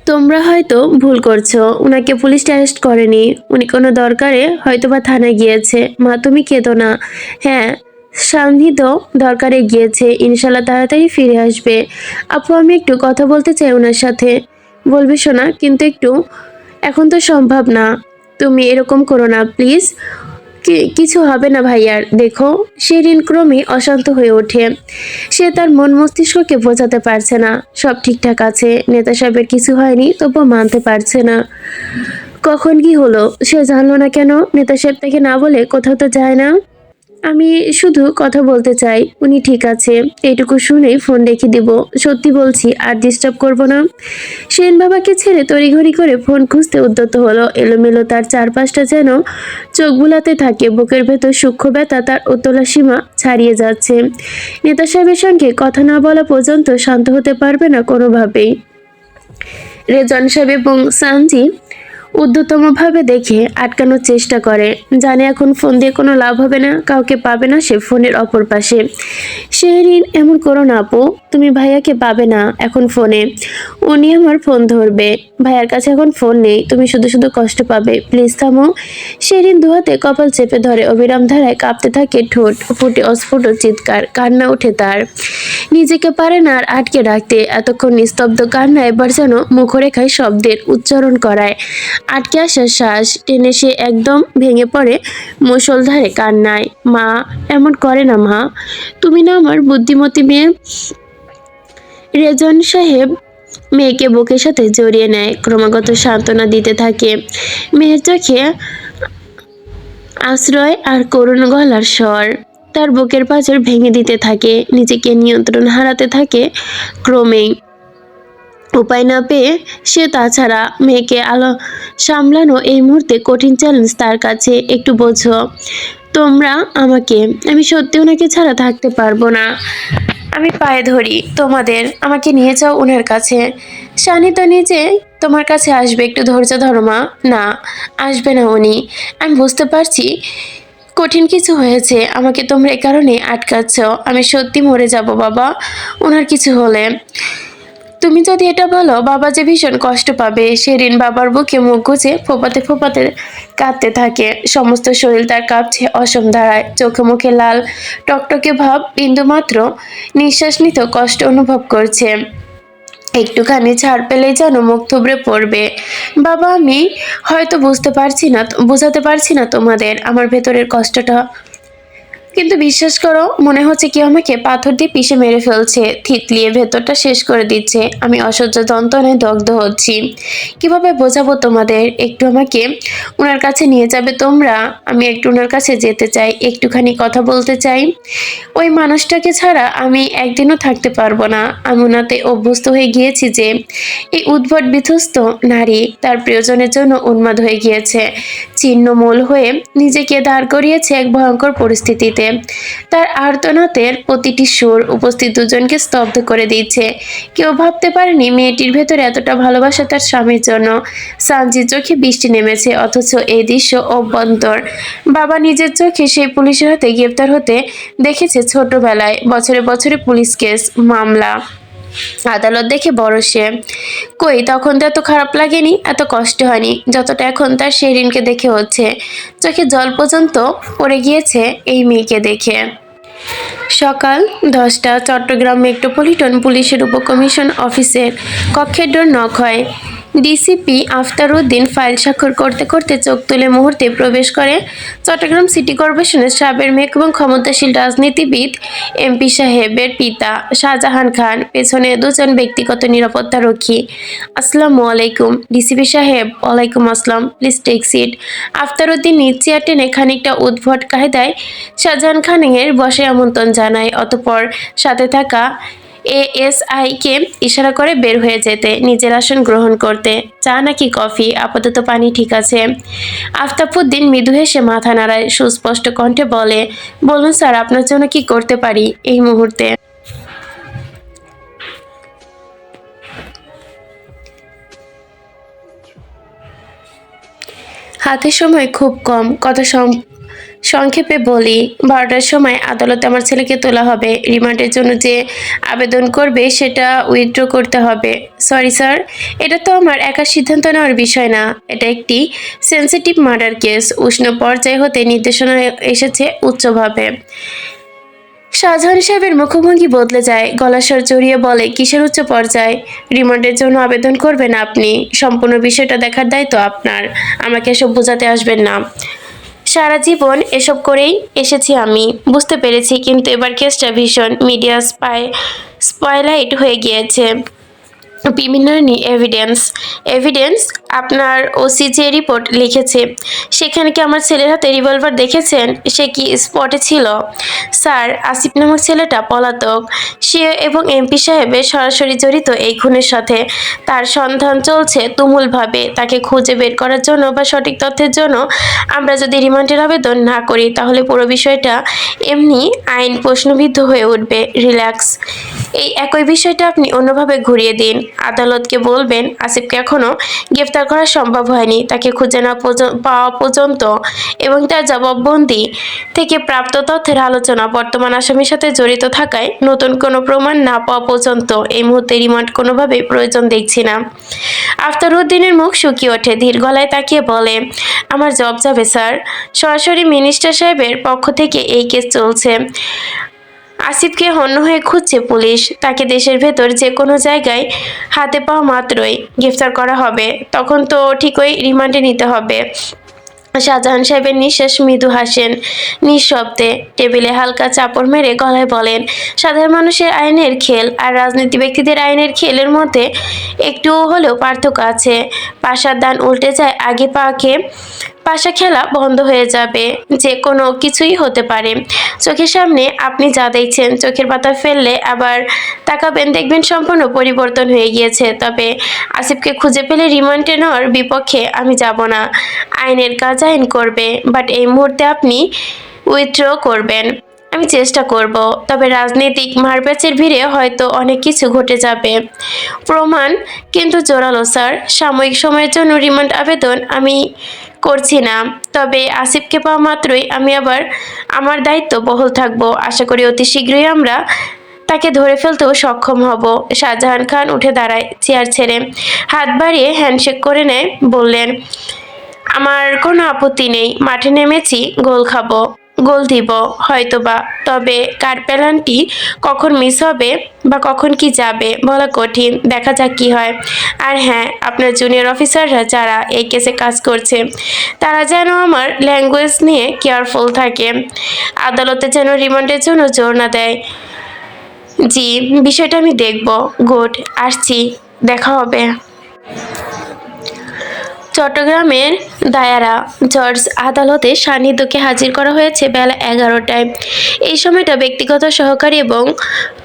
তোমরা হয়তো ভুল করছো। উনাকে পুলিশ অ্যারেস্ট করেনি। উনি কোনো দরকারে হয়তোবা থানায় গিয়েছে। মা, তুমি কেঁদো না। হ্যাঁ, সান্নিধ্য দরকারে গিয়েছে, ইনশাল্লাহ তাড়াতাড়ি ফিরে আসবে। আপু, আমি একটু কথা বলতে চাই ওনার সাথে। বলবি শোনা, কিন্তু একটু, এখন তো সম্ভব না। তুমি এরকম করো না প্লিজ। কিছু হবে না ভাইয়ার। দেখো, শিরিন ক্রমে অশান্ত হয়ে ওঠে। সে তার মন মস্তিষ্ককে বোঝাতে পারছে না সব ঠিকঠাক আছে, নেতা সাহেবের কিছু হয়নি, তবুও মানতে পারছে না। কখন কি হলো সে জানলো না কেন? নেতা সাহেব তাকে না বলে কোথাও তো যায় না। আমি শুধু কথা বলতে চাই, উনি ঠিক আছে, এইটুকু শুনেই ফোন রেখে দিব। সত্যি বলছি, আর ডিস্টার্ব করব না। সেন বাবাকে ছেড়ে তড়িঘড়ি করে ফোন খুঁজতে উদ্যত হলো। এলোমেলো তার চারপাশটা যেন চোখ বুলাতে থাকে। বুকের ভেতর সূক্ষ্ম ব্যথা তার উত্তলা সীমা ছাড়িয়ে যাচ্ছে। নেতা সাহেবের সঙ্গে কথা না বলা পর্যন্ত শান্ত হতে পারবে না কোনোভাবেই। রেজন সাহেব এবং সানজি উদ্ধতমভাবে দেখে আটকানোর চেষ্টা করে। জানে এখন ফোন দিয়ে কোনো লাভ হবে না, কাউকে পাবে না সে ফোনের অপর পাশে। শেহরিন, এমন করো না আপু, তুমি ভাইয়াকে পাবে না এখন ফোনে। উনি আমার ফোন ধরবে। ভাইয়ার কাছে এখন ফোন নেই, তুমি শুধু শুধু কষ্ট পাবে। প্লিজ থামো। শেহরিন দুহাতে কপাল চেপে ধরে। অবিরাম ধারায় কাঁপতে থাকে ঠোঁট, ফুটে অস্ফুট চিৎকার, কান্না ওঠে তার। নিজেকে পারে না আর আটকে রাখতে। এতক্ষণ নিস্তব্ধ কান্না এবার যেন মুখরেখায় শব্দের উচ্চারণ করায়। আটকে আসা শ্বাস টেনে সে একদম ভেঙে পড়ে মুষলধারে কান্নায়। মা, এমন করে না মা, তুমি না আমার বুদ্ধিমতী মেয়ে। রেজন সাহেব মেয়েকে বুকের সাথে জড়িয়ে নেয়, ক্রমাগত সান্ত্বনা দিতে থাকে। মেয়ের চোখে আশ্রয় আর করুণ গলার স্বর তার বুকের পাঁজর ভেঙে দিতে থাকে। নিজেকে নিয়ন্ত্রণ হারাতে থাকে ক্রমেই। উপায় না পেয়ে সে তাছাড়া মেয়েকে সামলানো এই মুহূর্তে কঠিন চ্যালেঞ্জ তার কাছে। একটু বোঝো তোমরা আমাকে, আমি সত্যি ওনাকে ছাড়া থাকতে পারবো না। আমি পায়ে ধরি তোমাদের, আমাকে নিয়ে যাও ওনার কাছে। শানি তো নিজে তোমার কাছে আসবে, একটু ধৈর্য ধরো মা। না, আসবে না উনি। আমি বুঝতে পারছি কঠিন কিছু হয়েছে, আমাকে তোমরা এ কারণে আটকাচ্ছ। আমি সত্যি মরে যাব বাবা ওনার কিছু হলে। তুমি যদি এটা বলো, বাবা যে ভীষণ কষ্ট পাবে। সেদিন বাবার বুকে মুখ গুজে ফোপাতে ফোপাতে কাঁদতে থাকে। সমস্ত শরীর তার কাঁপছে অসম ধারায়। চোখে মুখে লাল টকটকে ভাব, বিন্দু মাত্র নিঃশ্বাস নিতে কষ্ট অনুভব করছে। একটুখানি ছাড় পেলেই যেন মুখ থুবড়ে পড়বে। বাবা, আমি হয়তো বোঝাতে পারছি না তোমাদের আমার ভেতরের কষ্টটা। কিন্তু বিশ্বাস করো, মনে হচ্ছে কেউ আমাকে পাথর দিয়ে পিষে মেরে ফেলছে, থিতলিয়ে ভেতরটা শেষ করে দিচ্ছে। আমি অসহ্য যন্ত্রণায় দগ্ধ হচ্ছি। কিভাবে বোঝাবো তোমাদের? একটু আমাকে ওনার কাছে নিয়ে যাবে তোমরা? আমি একটু ওনার কাছে যেতে চাই, একটুখানি কথা বলতে চাই। ওই মানুষটাকে ছাড়া আমি একদিনও থাকতে পারবো না। আমি ওনাতে অভ্যস্ত হয়ে গিয়েছি যে এই উদ্ভট বিধ্বস্ত নারী তার প্রিয়জনের জন্য উন্মাদ হয়ে গিয়েছে, ছিন্নমূল হয়ে নিজেকে দাঁড় করিয়েছে এক ভয়ঙ্কর পরিস্থিতিতে। তার আর্তনাদের প্রতিটি সুর উপস্থিত দুজনকে স্তব্ধ করে দিচ্ছে। কেউ ভাবতে পারেনি মেয়েটির ভেতরে এতটা ভালোবাসা তার স্বামীর জন্য। সানজির চোখে বৃষ্টি নেমেছে, অথচ এই দৃশ্য অভ্যন্তর। বাবা নিজের চোখে সেই পুলিশের হাতে গ্রেপ্তার হতে দেখেছে ছোটবেলায়, বছরে বছরে পুলিশ কেস, মামলা, আদালত দেখে বড় সে। কই তখন তো এত খারাপ লাগেনি, এত কষ্ট হয়নি যতটা এখন তার শেরিনকে দেখে হচ্ছে। চোখে জল পর্যন্ত পড়ে গিয়েছে এই মেয়েকে দেখে। সকাল 10টা, চট্টগ্রাম মেট্রোপলিটন পুলিশের উপকমিশন অফিসের কক্ষের ডোর নক হয়। ডিসিপি আফতারউদ্দিন ফাইল স্বাক্ষর করতে করতে চোখ তুলে মুহূর্তে প্রবেশ করে চট্টগ্রাম সিটি কর্পোরেশনের সাবেক মেয়র এবং ক্ষমতাশীল রাজনীতিবিদ এমপি সাহেবের পিতা শাহজাহান খান। পেছনে দুজন ব্যক্তিগত নিরাপত্তারক্ষী। আসসালামু আলাইকুম ডিসিপি সাহেব। ওয়ালাইকুম আসসালাম, প্লিজ টেক সিট। আফতারউদ্দিন নিজ চেয়ার টেনে খানিকটা উদ্ভট কায়দায় শাহজাহান খানের বসে আমন্ত্রণ জানায়, অতঃপর সাথে থাকা এএসআই কে ইশারা করে বের হয়ে যেতে, নিজের আসন গ্রহণ করতে। চা নাকি কফি? আপাতত পানি ঠিক আছে। আফতাবউদ্দিন মৃদু হেসে মাথা নাড়ায়, সুস্পষ্ট কণ্ঠে বলে, বলুন স্যার, আপনার জন্য কি করতে পারি এই মুহূর্তে? হাতে সময় খুব কম, কথা সংক্ষেপে বলি। 12টার সময় আদালতে আমার ছেলেকে তোলা হবে। রিমান্ডের জন্য যে আবেদন করবে সেটা উইথড্র করতে হবে। সরি স্যার, এটা তো আমার একা সিদ্ধান্ত নেওয়ার বিষয় না। এটা একটি সেন্সিটিভ মার্ডার কেস। উষ্ণ পর্যায় হতে নির্দেশনা এসেছে উচ্চভাবে। শাহজাহান সাহেবের মুখভঙ্গি বদলে যায়, গলার স্বর জড়িয়ে বলে, কিসের উচ্চ পর্যায়? রিমান্ডের জন্য আবেদন করবেন আপনি, সম্পূর্ণ বিষয়টা দেখার দায়িত্ব আপনার। আমাকে এসব বোঝাতে আসবেন না। সারা জীবন এসব করেই এসেছি আমি, বুঝতে পেরেছি, কিন্তু এবার কেসটা ভীষণ মিডিয়া স্পয়লাইট হয়ে গিয়েছে। বিভিন্ন এভিডেন্স এভিডেন্স আপনার ওসি যে রিপোর্ট লিখেছে সেখানে কি আমার ছেলের হাতে রিভলভার দেখেছেন? সে কি স্পটে ছিল? স্যার, আসিফ নামক ছেলেটা পলাতক। সে এবং এমপি সাহেবের সরাসরি জড়িত এই খুনের সাথে। তার সন্ধান চলছে তুমুলভাবে। তাকে খুঁজে বের করার জন্য বা সঠিক তথ্যের জন্য আমরা যদি রিমান্ডের আবেদন না করি তাহলে পুরো বিষয়টা এমনি আইন প্রশ্নবিদ্ধ হয়ে উঠবে। রিল্যাক্স। এই একই বিষয়টা আপনি অন্যভাবে ঘুরিয়ে দিন। আদালতকে বলবেন আসিফকে এখনো গ্রেফতার করা সম্ভব হয়নি, তাকে খুঁজে না পাওয়া পর্যন্ত এবং তার জবাববন্দি থেকে প্রাপ্ত তথ্যের আলোচনা বর্তমান আসামির সাথে জড়িত থাকায় নতুন কোনো প্রমাণ না পাওয়া পর্যন্ত এই মুহূর্তে রিমান্ড কোনোভাবেই প্রয়োজন দেখছি না। আফতারউদ্দিনের মুখ শুকিয়ে ওঠে, ধীর গলায় তাকিয়ে বলে, আমার জব যাবে স্যার। সরাসরি মিনিস্টার সাহেবের পক্ষ থেকে এই কেস চলছে। আসিফকে হন্য হয়ে খুঁজছে পুলিশ। তাকে দেশের ভেতর যে কোনো জায়গায় হাতে পাওয়া মাত্রই গ্রেফতার করা হবে। তখন তো ঠিকই রিমান্ডে নিতে হবে। শাহজাহান সাহেবের নিঃশ্বাস মৃদু হাসেন নিঃশব্দে, টেবিলে হালকা চাপড় মেরে গলায় বলেন, সাধারণ মানুষের আইনের খেল আর রাজনীতি ব্যক্তিদের আইনের খেলের মধ্যে একটু হলেও পার্থক্য আছে। পাশার দান উল্টে যায় আগে পাকে, পাশা খেলা বন্ধ হয়ে যাবে, যে কোনো কিছুই হতে পারে। চোখের সামনে আপনি যা দেখছেন, চোখের পাতা ফেললে আবার তাকাবেন, দেখবেন সম্পূর্ণ পরিবর্তন হয়ে গিয়েছে। তবে আসিফকে খুঁজে পেলে রিমান্ডে নেওয়ার বিপক্ষে আমি যাব না। আইনের কাজ আইন করবে, বাট এই মুহূর্তে আপনি উইথড্র করবেন। আমি চেষ্টা করব, তবে রাজনৈতিক মারপ্যাচের ভিড়ে হয়তো অনেক কিছু ঘটে যাবে। প্রমাণ কিন্তু জোরালো স্যার। সাময়িক সময়ের জন্য রিমান্ড আবেদন আমি করছি না, তবে আসিফকে পাওয়া মাত্রই আমি আবার আমার দায়িত্ব বহাল থাকবো। আশা করি অতি শীঘ্রই আমরা তাকে ধরে ফেলতেও সক্ষম হব। শাহজাহান খান উঠে দাঁড়ায়, চেয়ার ছেড়ে হাত বাড়িয়ে হ্যান্ডশেক করে নেয়, বললেন, আমার কোনো আপত্তি নেই। মাঠে নেমেছি, গোল খাবো। গোল দিব হয়তোবা, তবে কার প্ল্যানটি কখন মিস হবে বা কখন কি যাবে বলা কঠিন। দেখা যাক কি হয়। আর হ্যাঁ, আপনার জুনিয়র অফিসাররা যারা এই কেসে কাজ করছে তারা যেন আমার ল্যাঙ্গুয়েজ নিয়ে কেয়ারফুল থাকে, আদালতে যেন রিমান্ডের জন্য জোর না দেয়। জি, বিষয়টা আমি দেখব। গুড, আসছি, দেখা হবে। চট্টগ্রামের দায়ারা জজ আদালতে সান্নিধ্যকে হাজির করা হয়েছে বেলা 11টায়। এই সময়টা ব্যক্তিগত সহকারী এবং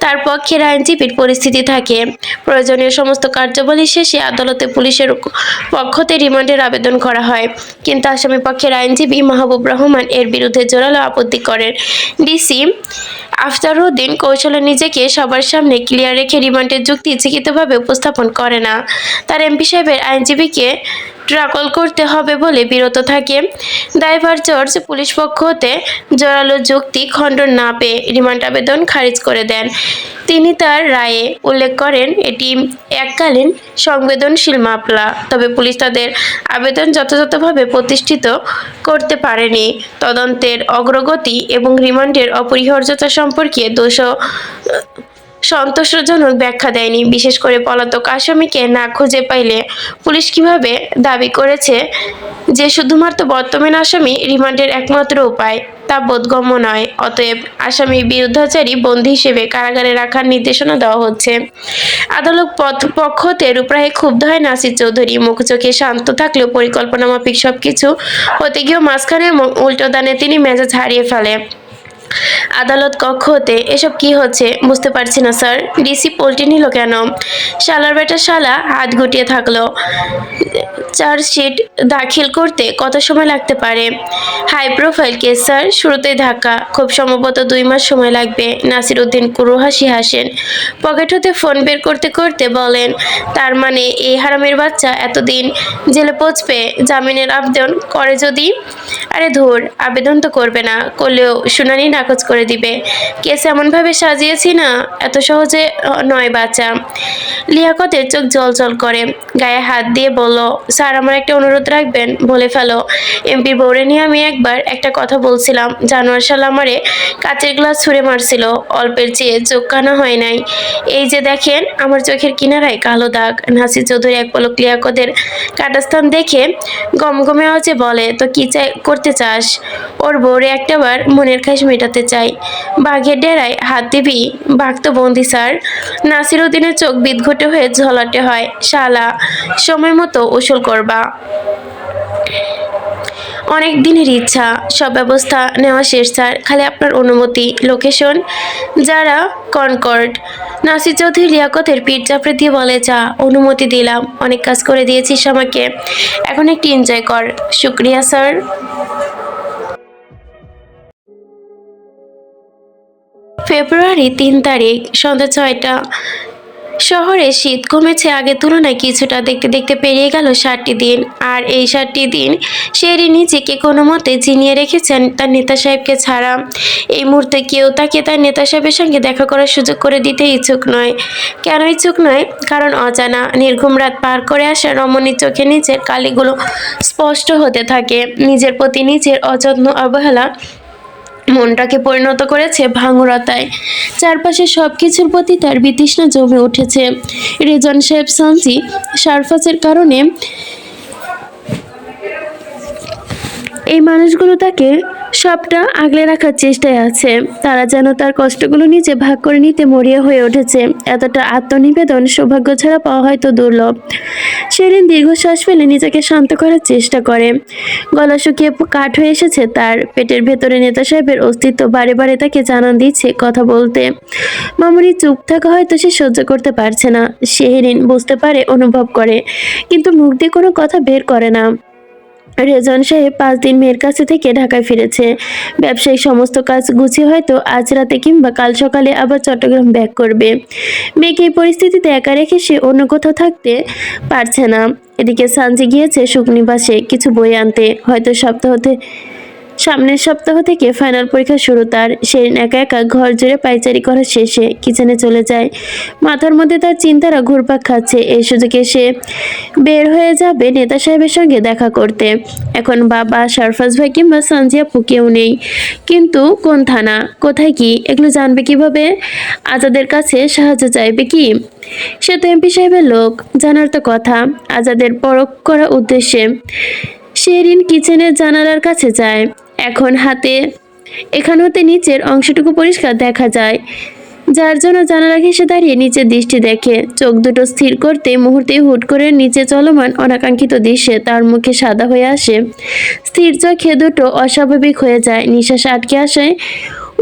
তার পক্ষের আইনজীবীর পরিস্থিতি থাকে। প্রয়োজনীয় সমস্ত কার্যাবলী শেষে আদালতে পুলিশের পক্ষতে রিমান্ডের আবেদন করা হয়, কিন্তু আসামি পক্ষের আইনজীবী মাহবুব রহমান এর বিরুদ্ধে জোরালো আপত্তি করেন। ডিসি আফতারউদ্দিন কৌশলে নিজেকে সবার সামনে ক্লিয়ার রেখে রিমান্ডের যুক্তি লিখিতভাবে উপস্থাপন করে না। তার এমপি সাহেবের আইনজীবীকে ট্রাকল করতে হবে বলে বিরত থাকে। দায়ভার জজ পুলিশ পক্ষ হতে জোরালো যুক্তি খণ্ডন না পেয়ে রিমান্ড আবেদন খারিজ করে দেন। তিনি তার রায়ে উল্লেখ করেন, এটি এককালীন সংবেদনশীল মামলা, তবে পুলিশ তাদের আবেদন যথাযথভাবে প্রতিষ্ঠিত করতে পারেনি। তদন্তের অগ্রগতি এবং রিমান্ডের অপরিহার্যতা সম্পর্কে সন্তোষজনক ব্যাখ্যা দেয়নি। বিশেষ করে পলাতক আসামিকে না খুঁজে পাইলে পুলিশ কিভাবে দাবি করেছে যে শুধুমাত্র বর্তমান আসামি রিমান্ডের একমাত্র উপায়, তা বোধগম্য নয়। অতএব আসামি বিরুদ্ধাচারী বন্দী হিসেবে কারাগারে রাখার নির্দেশনা দেওয়া হচ্ছে। আদালত পক্ষ হতে রূপরাহে ক্ষুব্ধ হয় নাসির চৌধুরী। মুখ চোখে শান্ত থাকলেও পরিকল্পনা মাফিক সবকিছু হতে গিয়েও মাঝখানে উল্টো দানে তিনি মেজাজ হারিয়ে ফেলে। আদালত কক্ষ হতে, এসব কি হচ্ছে বুঝতে পারছি না স্যার। ডিসি পল্টি নিল কেন? শালার বেটা শালা হাত গুটিয়ে থাকলো। চার্জশিট দাখিল করতে কত সময় লাগতে পারে? হাই প্রোফাইল কেস স্যার, শুরুতেই ধাক্কা, খুব সম্ভবত 2 মাস সময় লাগবে। নাসির উদ্দিন কুরু হাসি হাসেন। পকেট হতে ফোন বের করতে করতে বলেন, তার মানে এই হারামের বাচ্চা এতদিন জেলে পচবে জামিনের আবেদন করে যদি? আরে ধুর, আবেদন তো করবে না, করলেও শুনানি নাকচ করে দিবে। কেস এমনভাবে সাজিয়েছি না, এত সহজে নয় বাচ্চা। লিয়াকতের চোখ জল জল করে, গায়ে হাত দিয়ে বলল, স্যার আমার একটা অনুরোধ রাখবেন? বলে ফেলো। এমপির বউরে নিয়ে আমি একবার একটা কথা বলছিলাম, জানোয়ার শালা আমারে কাচের গ্লাস ছুঁড়ে মারছিল, অল্পের চেয়ে চোখ কানা হয় নাই। এই যে দেখেন আমার চোখের কিনারায় কালো দাগ। নাসির চৌধুরী এক পলক লিয়াকতের কাটাস্থান দেখে গমগমে আওয়াজে বলে, তো কি করতে চাস? ওর বউরে একটাবার মনের খাইশ মেটাতে চাই। বাঘের ডেরায় হাত দিবি? বাঘ তো বন্দি স্যার। নাসির উদ্দিনের চোখ বিদঘটে হয়ে ঝলাটে হয়। শালা, সময় মতো উসুল করবা। অনেক দিনের ইচ্ছা, সব ব্যবস্থা নেওয়া শেষ স্যার, খালি আপনার অনুমতি। লোকেশন যারা কনকর্ড। নাসির চৌধুরী লিয়াকতের পিঠ চাপড়ে দিয়ে বলে, যা, অনুমতি দিলাম, অনেক কাজ করে দিয়েছিস আমাকে, এখন একটু এনজয় কর। শুক্রিয়া স্যার। ফেব্রুয়ারি 3 তারিখ সন্ধ্যা 6টা। শহরে শীত কমেছে আগের তুলনায় কিছুটা। দেখতে দেখতে পেরিয়ে গেল 7টি দিন। আর এই 7টি দিন শেরি নিজেকে কোনো মতে জিনিয়ে রেখেছেন তার নেতা সাহেবকে ছাড়া। এই মুহূর্তে কেউ তাকে তার নেতা সাহেবের সঙ্গে দেখা করার সুযোগ করে দিতে ইচ্ছুক নয়। কেন ইচ্ছুক নয়? কারণ অজানা। নির্ঘুম রাত পার করে আসা রমণীর চোখে নিচের কালিগুলো স্পষ্ট হতে থাকে। নিজের প্রতি নিজের অযত্ন অবহেলা মনটাকে পরিণত করেছে ভাঙুরতায়। চারপাশে সবকিছুর প্রতি তার বিতৃষ্ণা জমে উঠেছে। রেজন সাহেব সানজি সারফাসের কারণে এই মানুষগুলো তাকে সবটা আগলে রাখার চেষ্টায় আছে। তারা যেন তার কষ্টগুলো নিজে ভাগ করে নিতে মরিয়া হয়ে উঠেছে। এতটা আত্মনিবেদন সৌভাগ্য ছাড়া পাওয়া হয়তো দুর্লভ। সেদিন দীর্ঘশ্বাস ফেলে নিজেকে শান্ত করার চেষ্টা করে। গলা শুকিয়ে কাঠ হয়ে এসেছে তার। পেটের ভেতরে নেতা সাহেবের অস্তিত্ব বারে বারে তাকে জানান দিচ্ছে কথা বলতে। মামুনি চুপ থাকা হয়তো সে সহ্য করতে পারছে না। শেহরিন বুঝতে পারে, অনুভব করে, কিন্তু মুখ দিয়ে কোনো কথা বের করে না। রেজন সাহেব 5 দিন মেয়ের কাছে থেকে ঢাকায় ফিরেছে। ব্যবসায়িক সমস্ত কাজ গুছিয়ে হয়তো আজ রাতে কিংবা কাল সকালে আবার চট্টগ্রাম ব্যাক করবে। মেয়েকে এই পরিস্থিতিতে একা রেখে সে অন্য কোথাও থাকতে পারছে সামনের সপ্তাহ থেকে ফাইনাল পরীক্ষা শুরু তার। সেদিন একা একা ঘর জুড়ে পায়চারি করার শেষে কিচেনে চলে যায়। মাথার মধ্যে তার চিন্তারা ঘুরপাক খাচ্ছে। এই সুযোগে সে বের হয়ে যাবে নেতা সাহেবের সঙ্গে দেখা করতে। এখন বাবা, সারফাজ ভাই কিংবা সানজিয়া আপু কেউ নেই। কিন্তু কোন থানা, কোথায় কি, এগুলো জানবে কিভাবে? আজাদের কাছে সাহায্য চাইবে কি? সে তো এমপি সাহেবের লোক, জানার তো কথা। আজাদের পরখ করার উদ্দেশ্যে শেরিন কিচেনের জানালার কাছে যায়। এখান হতে নিচের অংশটুকু পরিষ্কার দেখা যায়, যার জন্য জানালা ঘেঁষে দাঁড়িয়ে নিচের দৃষ্টি দেখে। চোখ দুটো স্থির করতে মুহূর্তেই হুট করে নিচে চলমান অনাকাঙ্ক্ষিত দৃশ্যে তার মুখে সাদা হয়ে আসে। স্থির চোখে দুটো অস্বাভাবিক হয়ে যায়, নিঃশ্বাস আটকে আসায়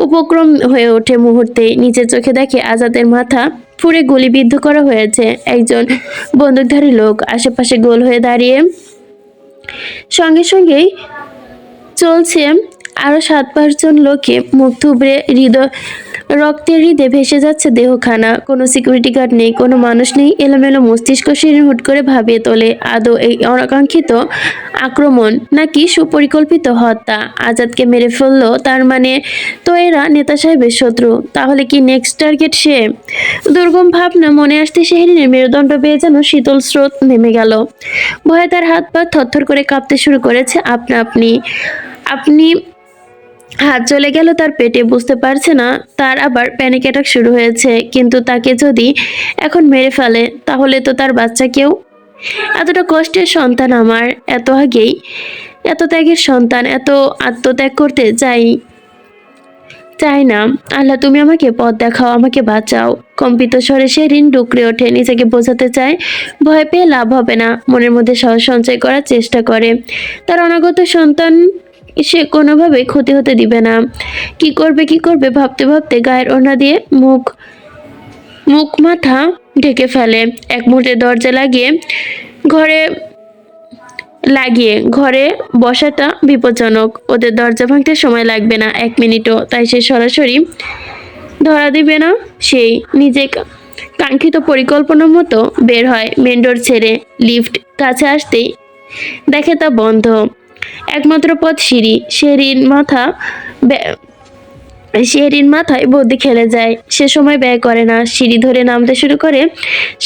উপক্রম হয়ে ওঠে মুহূর্তে। নিচের চোখে দেখে আজাদের মাথা ফুঁড়ে গুলিবিদ্ধ করা হয়েছে। একজন বন্দুকধারী লোক আশেপাশে গোল হয়ে দাঁড়িয়ে। সঙ্গে সঙ্গেই চলছে আরো 7-5 জন লোকে মুখ থুবড়ে রক্তের হৃদে ভেসে যাচ্ছে দেহখানা। কোনো সিকিউরিটি গার্ড নেই, কোনো মানুষ নেই। এলোমেলো মস্তিষ্ক শিরিন হুট করে ভাবিয়ে তোলে, আদৌ এই অনাকাঙ্ক্ষিত আক্রমণ নাকি সুপরিকল্পিত হত্যা? আজাদকে মেরে ফেললো, তার মানে তো এরা নেতা সাহেবের শত্রু। তাহলে কি নেক্সট টার্গেট সে? দুর্গম ভাবনা মনে আসতে শেহরিনের মেরুদণ্ড বেয়ে যেন শীতল স্রোত নেমে গেল। ভয়ে তার হাত পা থরথর করে কাঁপতে শুরু করেছে। আপনি হাত চলে গেল তার পেটে, বুঝতে পারছে না তার আবার প্যানিক অ্যাটাক শুরু হয়েছে। কিন্তু তাকে যদি এখন মেরে ফেলে তাহলে তো তার বাচ্চাকেও। এতটা কষ্টের সন্তান আমার, এত আগেই এত ত্যাগের সন্তান, এত আত্মত্যাগ করতে চাই না। আল্লাহ, তুমি আমাকে পথ দেখাও, আমাকে বাঁচাও। কম্পিত স্বরে শেরিন ডুকরে ওঠে, নিজেকে বোঝাতে চায় ভয় পেয়ে লাভ হবে না। মনের মধ্যে সাহস সঞ্চয় করার চেষ্টা করে। তার অনাগত সন্তান সে কোনোভাবেই ক্ষতি হতে দিবে না। কি করবে ভাবতে ভাবতে গায়ের ওড়না দিয়ে মুখ মাথা ঢেকে ফেলে। এক মুহূর্তে দরজা ঘরে বসাটা বিপজ্জনক। ওদের দরজা ভাঙতে সময় লাগবে না 1 মিনিটও। তাই সে সরাসরি ধরা দিবে না। সেই নিজে কাঙ্ক্ষিত পরিকল্পনা মতো বের হয় মেন ডোর ছেড়ে। লিফট কাছে আসতেই দেখে তা বন্ধ। একমাত্র পথ সিঁড়ি। শেহরিন মাথায় বুদ্ধি খেলে যায়। সে সময় ব্যয় করে না, সিঁড়ি ধরে নামতে শুরু করে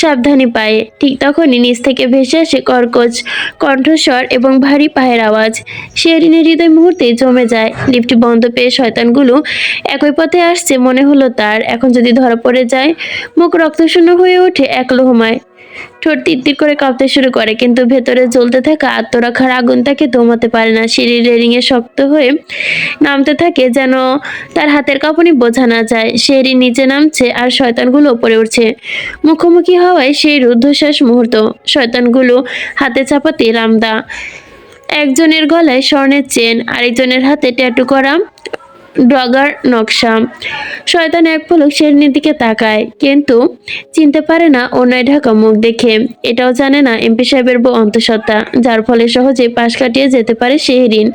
সাবধানী পায়ে। ঠিক তখনই নিচ থেকে ভেসে আসে কর্কশ কণ্ঠস্বর এবং ভারী পায়ের আওয়াজ। শেহরিনের হৃদয় মুহূর্তেই জমে যায়। লিফট বন্ধ পেয়ে শয়তানগুলো একই পথে আসছে মনে হলো তার। এখন যদি ধরা পড়ে যায়, মুখ রক্তশূন্য হয়ে ওঠে এক লোহমায়। ঠোঁট তিরতির করে কাঁপতে শুরু করে, কিন্তু ভেতরে জ্বলতে থাকা আত্মরক্ষার আগুন তাকে দমাতে পারে না। সিঁড়ির রেলিংয়ে শক্ত হয়ে নামতে থাকে, যেন তার হাতের কাঁপুনি বোঝা না যায়। শেহরিন নিচে নামছে আর শয়তানগুলো উপরে উঠছে। মুখোমুখি হওয়ায় সেই রুদ্ধশ্বাস মুহূর্ত। শয়তানগুলো হাতে চাপাতে রামদা। একজনের গলায় স্বর্ণের চেন, আরেকজনের হাতে ট্যাটু করা ডগার নকশা। শয়তান এক পলক শেহরিনের দিকে তাকায়, কিন্তু চিনতে পারে না অন্যায় ঢাকা মুখ দেখে। এটাও জানে না এমপি সাহেবের বউ অন্তঃসত্ত্বা, যার ফলে সহজে পাশ কাটিয়ে যেতে পারে শেহরিন।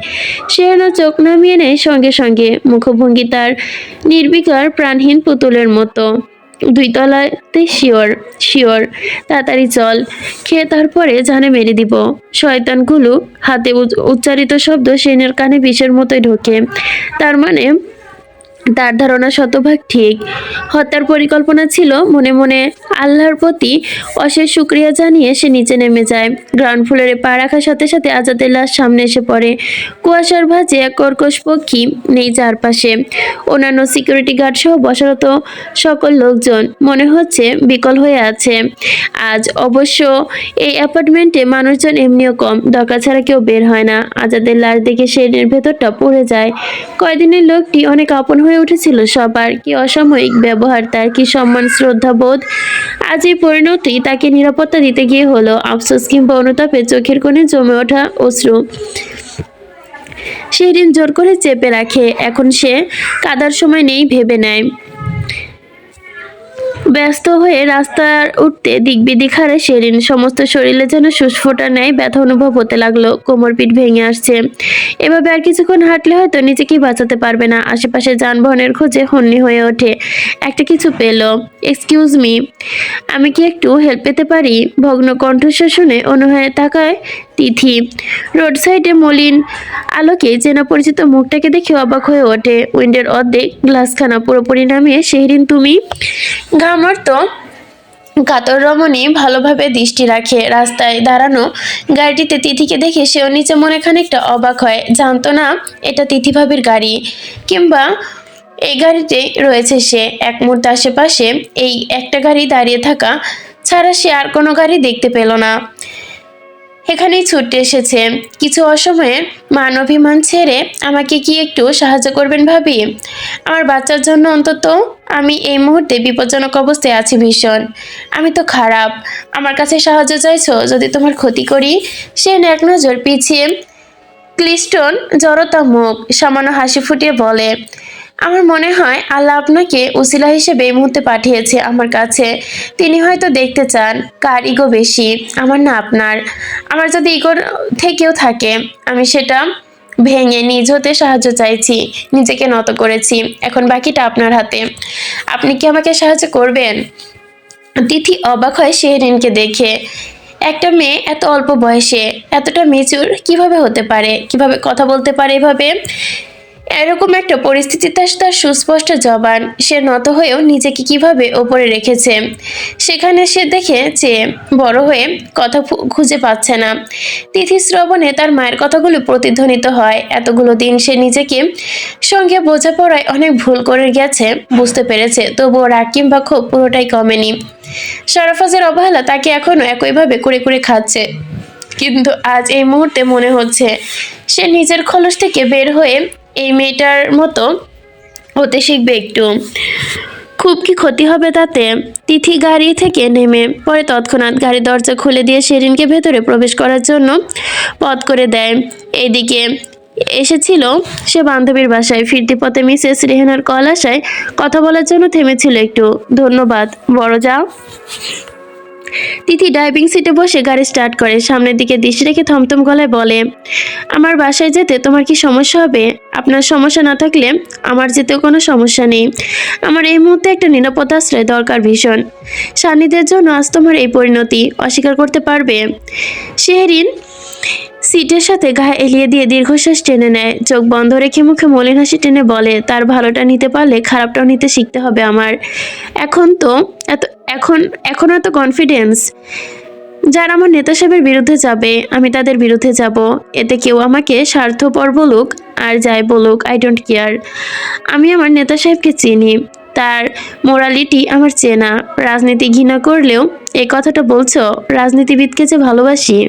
শেহরিন চোখ নামিয়ে নেয় সঙ্গে সঙ্গে। মুখভঙ্গি তার নির্বিকার প্রাণহীন পুতুলের মতো। 2 তলাতে শিওর, তাড়াতাড়ি চল, খেয়ে তারপরে জানে মেরে দিব। শয়তানগুলো হাতে উচ্চারিত শব্দ শেহরিনের কানে বিষের মতোই ঢোকে। তার মানে তার ধারণা শতভাগ ঠিক। হত্যার পরিকল্পনা ছিল। মনে মনে আল্লাহর প্রতি অশেষ শুকরিয়া জানিয়ে সে নিচে নেমে যায়। গ্রাউন্ড ফ্লোরে পা রাখার সাথে সাথে আজাদের লাশ সামনে এসে পড়ে। কুয়াশার ভাঁজে এক কর্কশ পক্ষী নেই চারপাশে। অন্যান্য সিকিউরিটি গার্ড সহ বসারত সকল লোকজন মনে হচ্ছে বিকল হয়ে আছে। আজ অবশ্য এই অ্যাপার্টমেন্টে মানুষজন এমনিও কম, দরকার ছাড়া কেউ বের হয় না। আজাদের লাশ দেখে শেডের ভেতরটা পড়ে যায়। কয়দিনের লোকটি অনেক আপন হয়ে উঠেছিল সবার। কি অসাময়িক ব্যবহার তার, কি সম্মান শ্রদ্ধা বোধ। আজ এই পরিণতি তাকে নিরাপত্তা দিতে গিয়ে হলো। আফসোস কিংবা অনুতাপে চোখের কোণে জমে ওঠা অশ্রু শেহরিন জোর করে চেপে রাখে। এখন সে কাদার সময় নেই, ভেবে নেয় ব্যস্ত হয়ে রাস্তার উঠতে দিক বিদিক হারায় শেরিন। সমস্ত শরীরে যেন সুস্ফোটার ন্যায় ব্যথা অনুভব হতে লাগলো। কোমর পিঠ ভেঙে আসছে। এভাবে আর কিছুক্ষণ হাঁটলে হয়তো নিজেকেই বাঁচাতে পারবে না। আশেপাশে যানবাহনের খোঁজে হন্যে হয়ে ওঠে। একটা কিছু পেল। এক্সকিউজ মি, আমি কি একটু হেল্প পেতে পারি? ভগ্ন কণ্ঠস্বর শুনে অনুহারে তাকায় তিথি। রোড সাইডে মলিন আলোকে চেনা পরিচিত মুখটাকে দেখে অবাক হয়ে ওঠে। উইন্ডের অর্ধেক গ্লাসখানা পুরোপুরি নামিয়ে শেহরিন, তুমি? ঘামার্ত কাতর রমণী ভালোভাবে দৃষ্টি রাখে রাস্তায় দাঁড়ানো গাড়িটিতে তিথিকে দেখে সেও নিচে মনে খানিকটা অবাক হয়। জানতো না এটা তিথি ভাবির গাড়ি, কিংবা এই গাড়িতে রয়েছে সে। এক মুহূর্তে আশেপাশে এই একটা গাড়ি দাঁড়িয়ে থাকা ছাড়া সে আর কোনো গাড়ি দেখতে পেল না। এখানেই ছুটে এসেছে। কিছু অসময়ে মান অভিমান ছেড়ে আমাকে কি একটু সাহায্য করবেন ভাবি? আমার বাচ্চার জন্য অন্তত। আমি এই মুহূর্তে বিপজ্জনক অবস্থায় আছি ভীষণ। আমি তো খারাপ, আমার কাছে সাহায্য চাইছো? যদি তোমার ক্ষতি করি? সে এক নজর পিছিয়ে ক্লিস্টন জড়তা মুখ সামান্য হাসি ফুটিয়ে বলে, আমার মনে হয় আল্লাহ আপনাকে উসিলা হিসেবে এই মুহূর্তে পাঠিয়েছে আমার কাছে। তিনি হয়তো দেখতে চান কার ইগো বেশি, আমার না আপনার। আমার যদি ইগোর থেকেও থাকে, আমি সেটা ভেঙে নিজ হতে সাহায্য চাইছি। নিজেকে নত করেছি। এখন বাকিটা আপনার হাতে। আপনি কি আমাকে সাহায্য করবেন? তিথি অবাক হয় শেহরিনকে দেখে। একটা মেয়ে এত অল্প বয়সে এতটা মেচুর কিভাবে হতে পারে? কিভাবে কথা বলতে পারে এভাবে? এরকম একটা পরিস্থিতিতে তার সুস্পষ্ট জবান। সে নত হয়েও নিজেকে কিভাবে ওপরে রেখেছে। সেখানে সে দেখে যে বড় হয়ে কথা খুঁজে পাচ্ছে না। তিথি শ্রবণে তার মায়ের কথাগুলো প্রতিধ্বনিত হয়। এতগুলো দিন সে নিজেকে সঙ্গে বোঝাপড়ায় অনেক ভুল করে গেছে, বুঝতে পেরেছে। তবুও রাগ কিংবা ক্ষোভ পুরোটাই কমেনি। শরাফাজের অবহেলা তাকে এখনো একইভাবে কুরে কুরে খাচ্ছে। কিন্তু আজ এই মুহূর্তে মনে হচ্ছে সে নিজের খলস থেকে বের হয়ে এই মেয়েটার মতো হতে শিখবে একটু। খুব কি ক্ষতি হবে তাতে? তিথি গাড়ি থেকে নেমে পরে তৎক্ষণাৎ গাড়ির দরজা খুলে দিয়ে শেরিনকে ভেতরে প্রবেশ করার জন্য পথ করে দেয়। এইদিকে এসেছিল সে বান্ধবীর বাসায়। ফিরতি পথে মিসেস রেহানার কল আসায় কথা বলার জন্য থেমেছিল একটু। ধন্যবাদ বড় যাও। তিথি ড্রাইভিং সিটে বসে গাড়ি স্টার্ট করে। সামনের দিকে দৃষ্টি রেখে থমথম গলায় বলে, আমার বাসায় যেতে তোমার কি সমস্যা হবে? আপনার সমস্যা না থাকলে আমার যেতেও কোনো সমস্যা নেই। আমার এই মুহূর্তে একটা নিরাপদ আশ্রয় দরকার ভীষণ। সান্নিধ্যের জন্য আজ তোমার এই পরিণতি অস্বীকার করতে পারবে? শেহরিন সিটের সাথে গা এলিয়ে দিয়ে দীর্ঘশ্বাস টেনে নেয়। চোখ বন্ধ রেখে মুখে মলিন হাসি টেনে বলে, তার ভালোটা নিতে পারলে খারাপটাও নিতে শিখতে হবে আমার। এখন তো এত এখন এখন এত কনফিডেন্স। যারা আমার নেতা সাহেবের বিরুদ্ধে যাবে আমি তাদের বিরুদ্ধে যাব। এতে কেউ আমাকে স্বার্থপর বলুক আর যাই বলুক, আই ডোন্ট কেয়ার। আমি আমার নেতা সাহেবকে চিনি, তার মোরালিটি আমার চেনা। রাজনীতি ঘৃণা করলেও এই কথাটা বলছো, রাজনীতিবিদকে যে ভালোবাসি।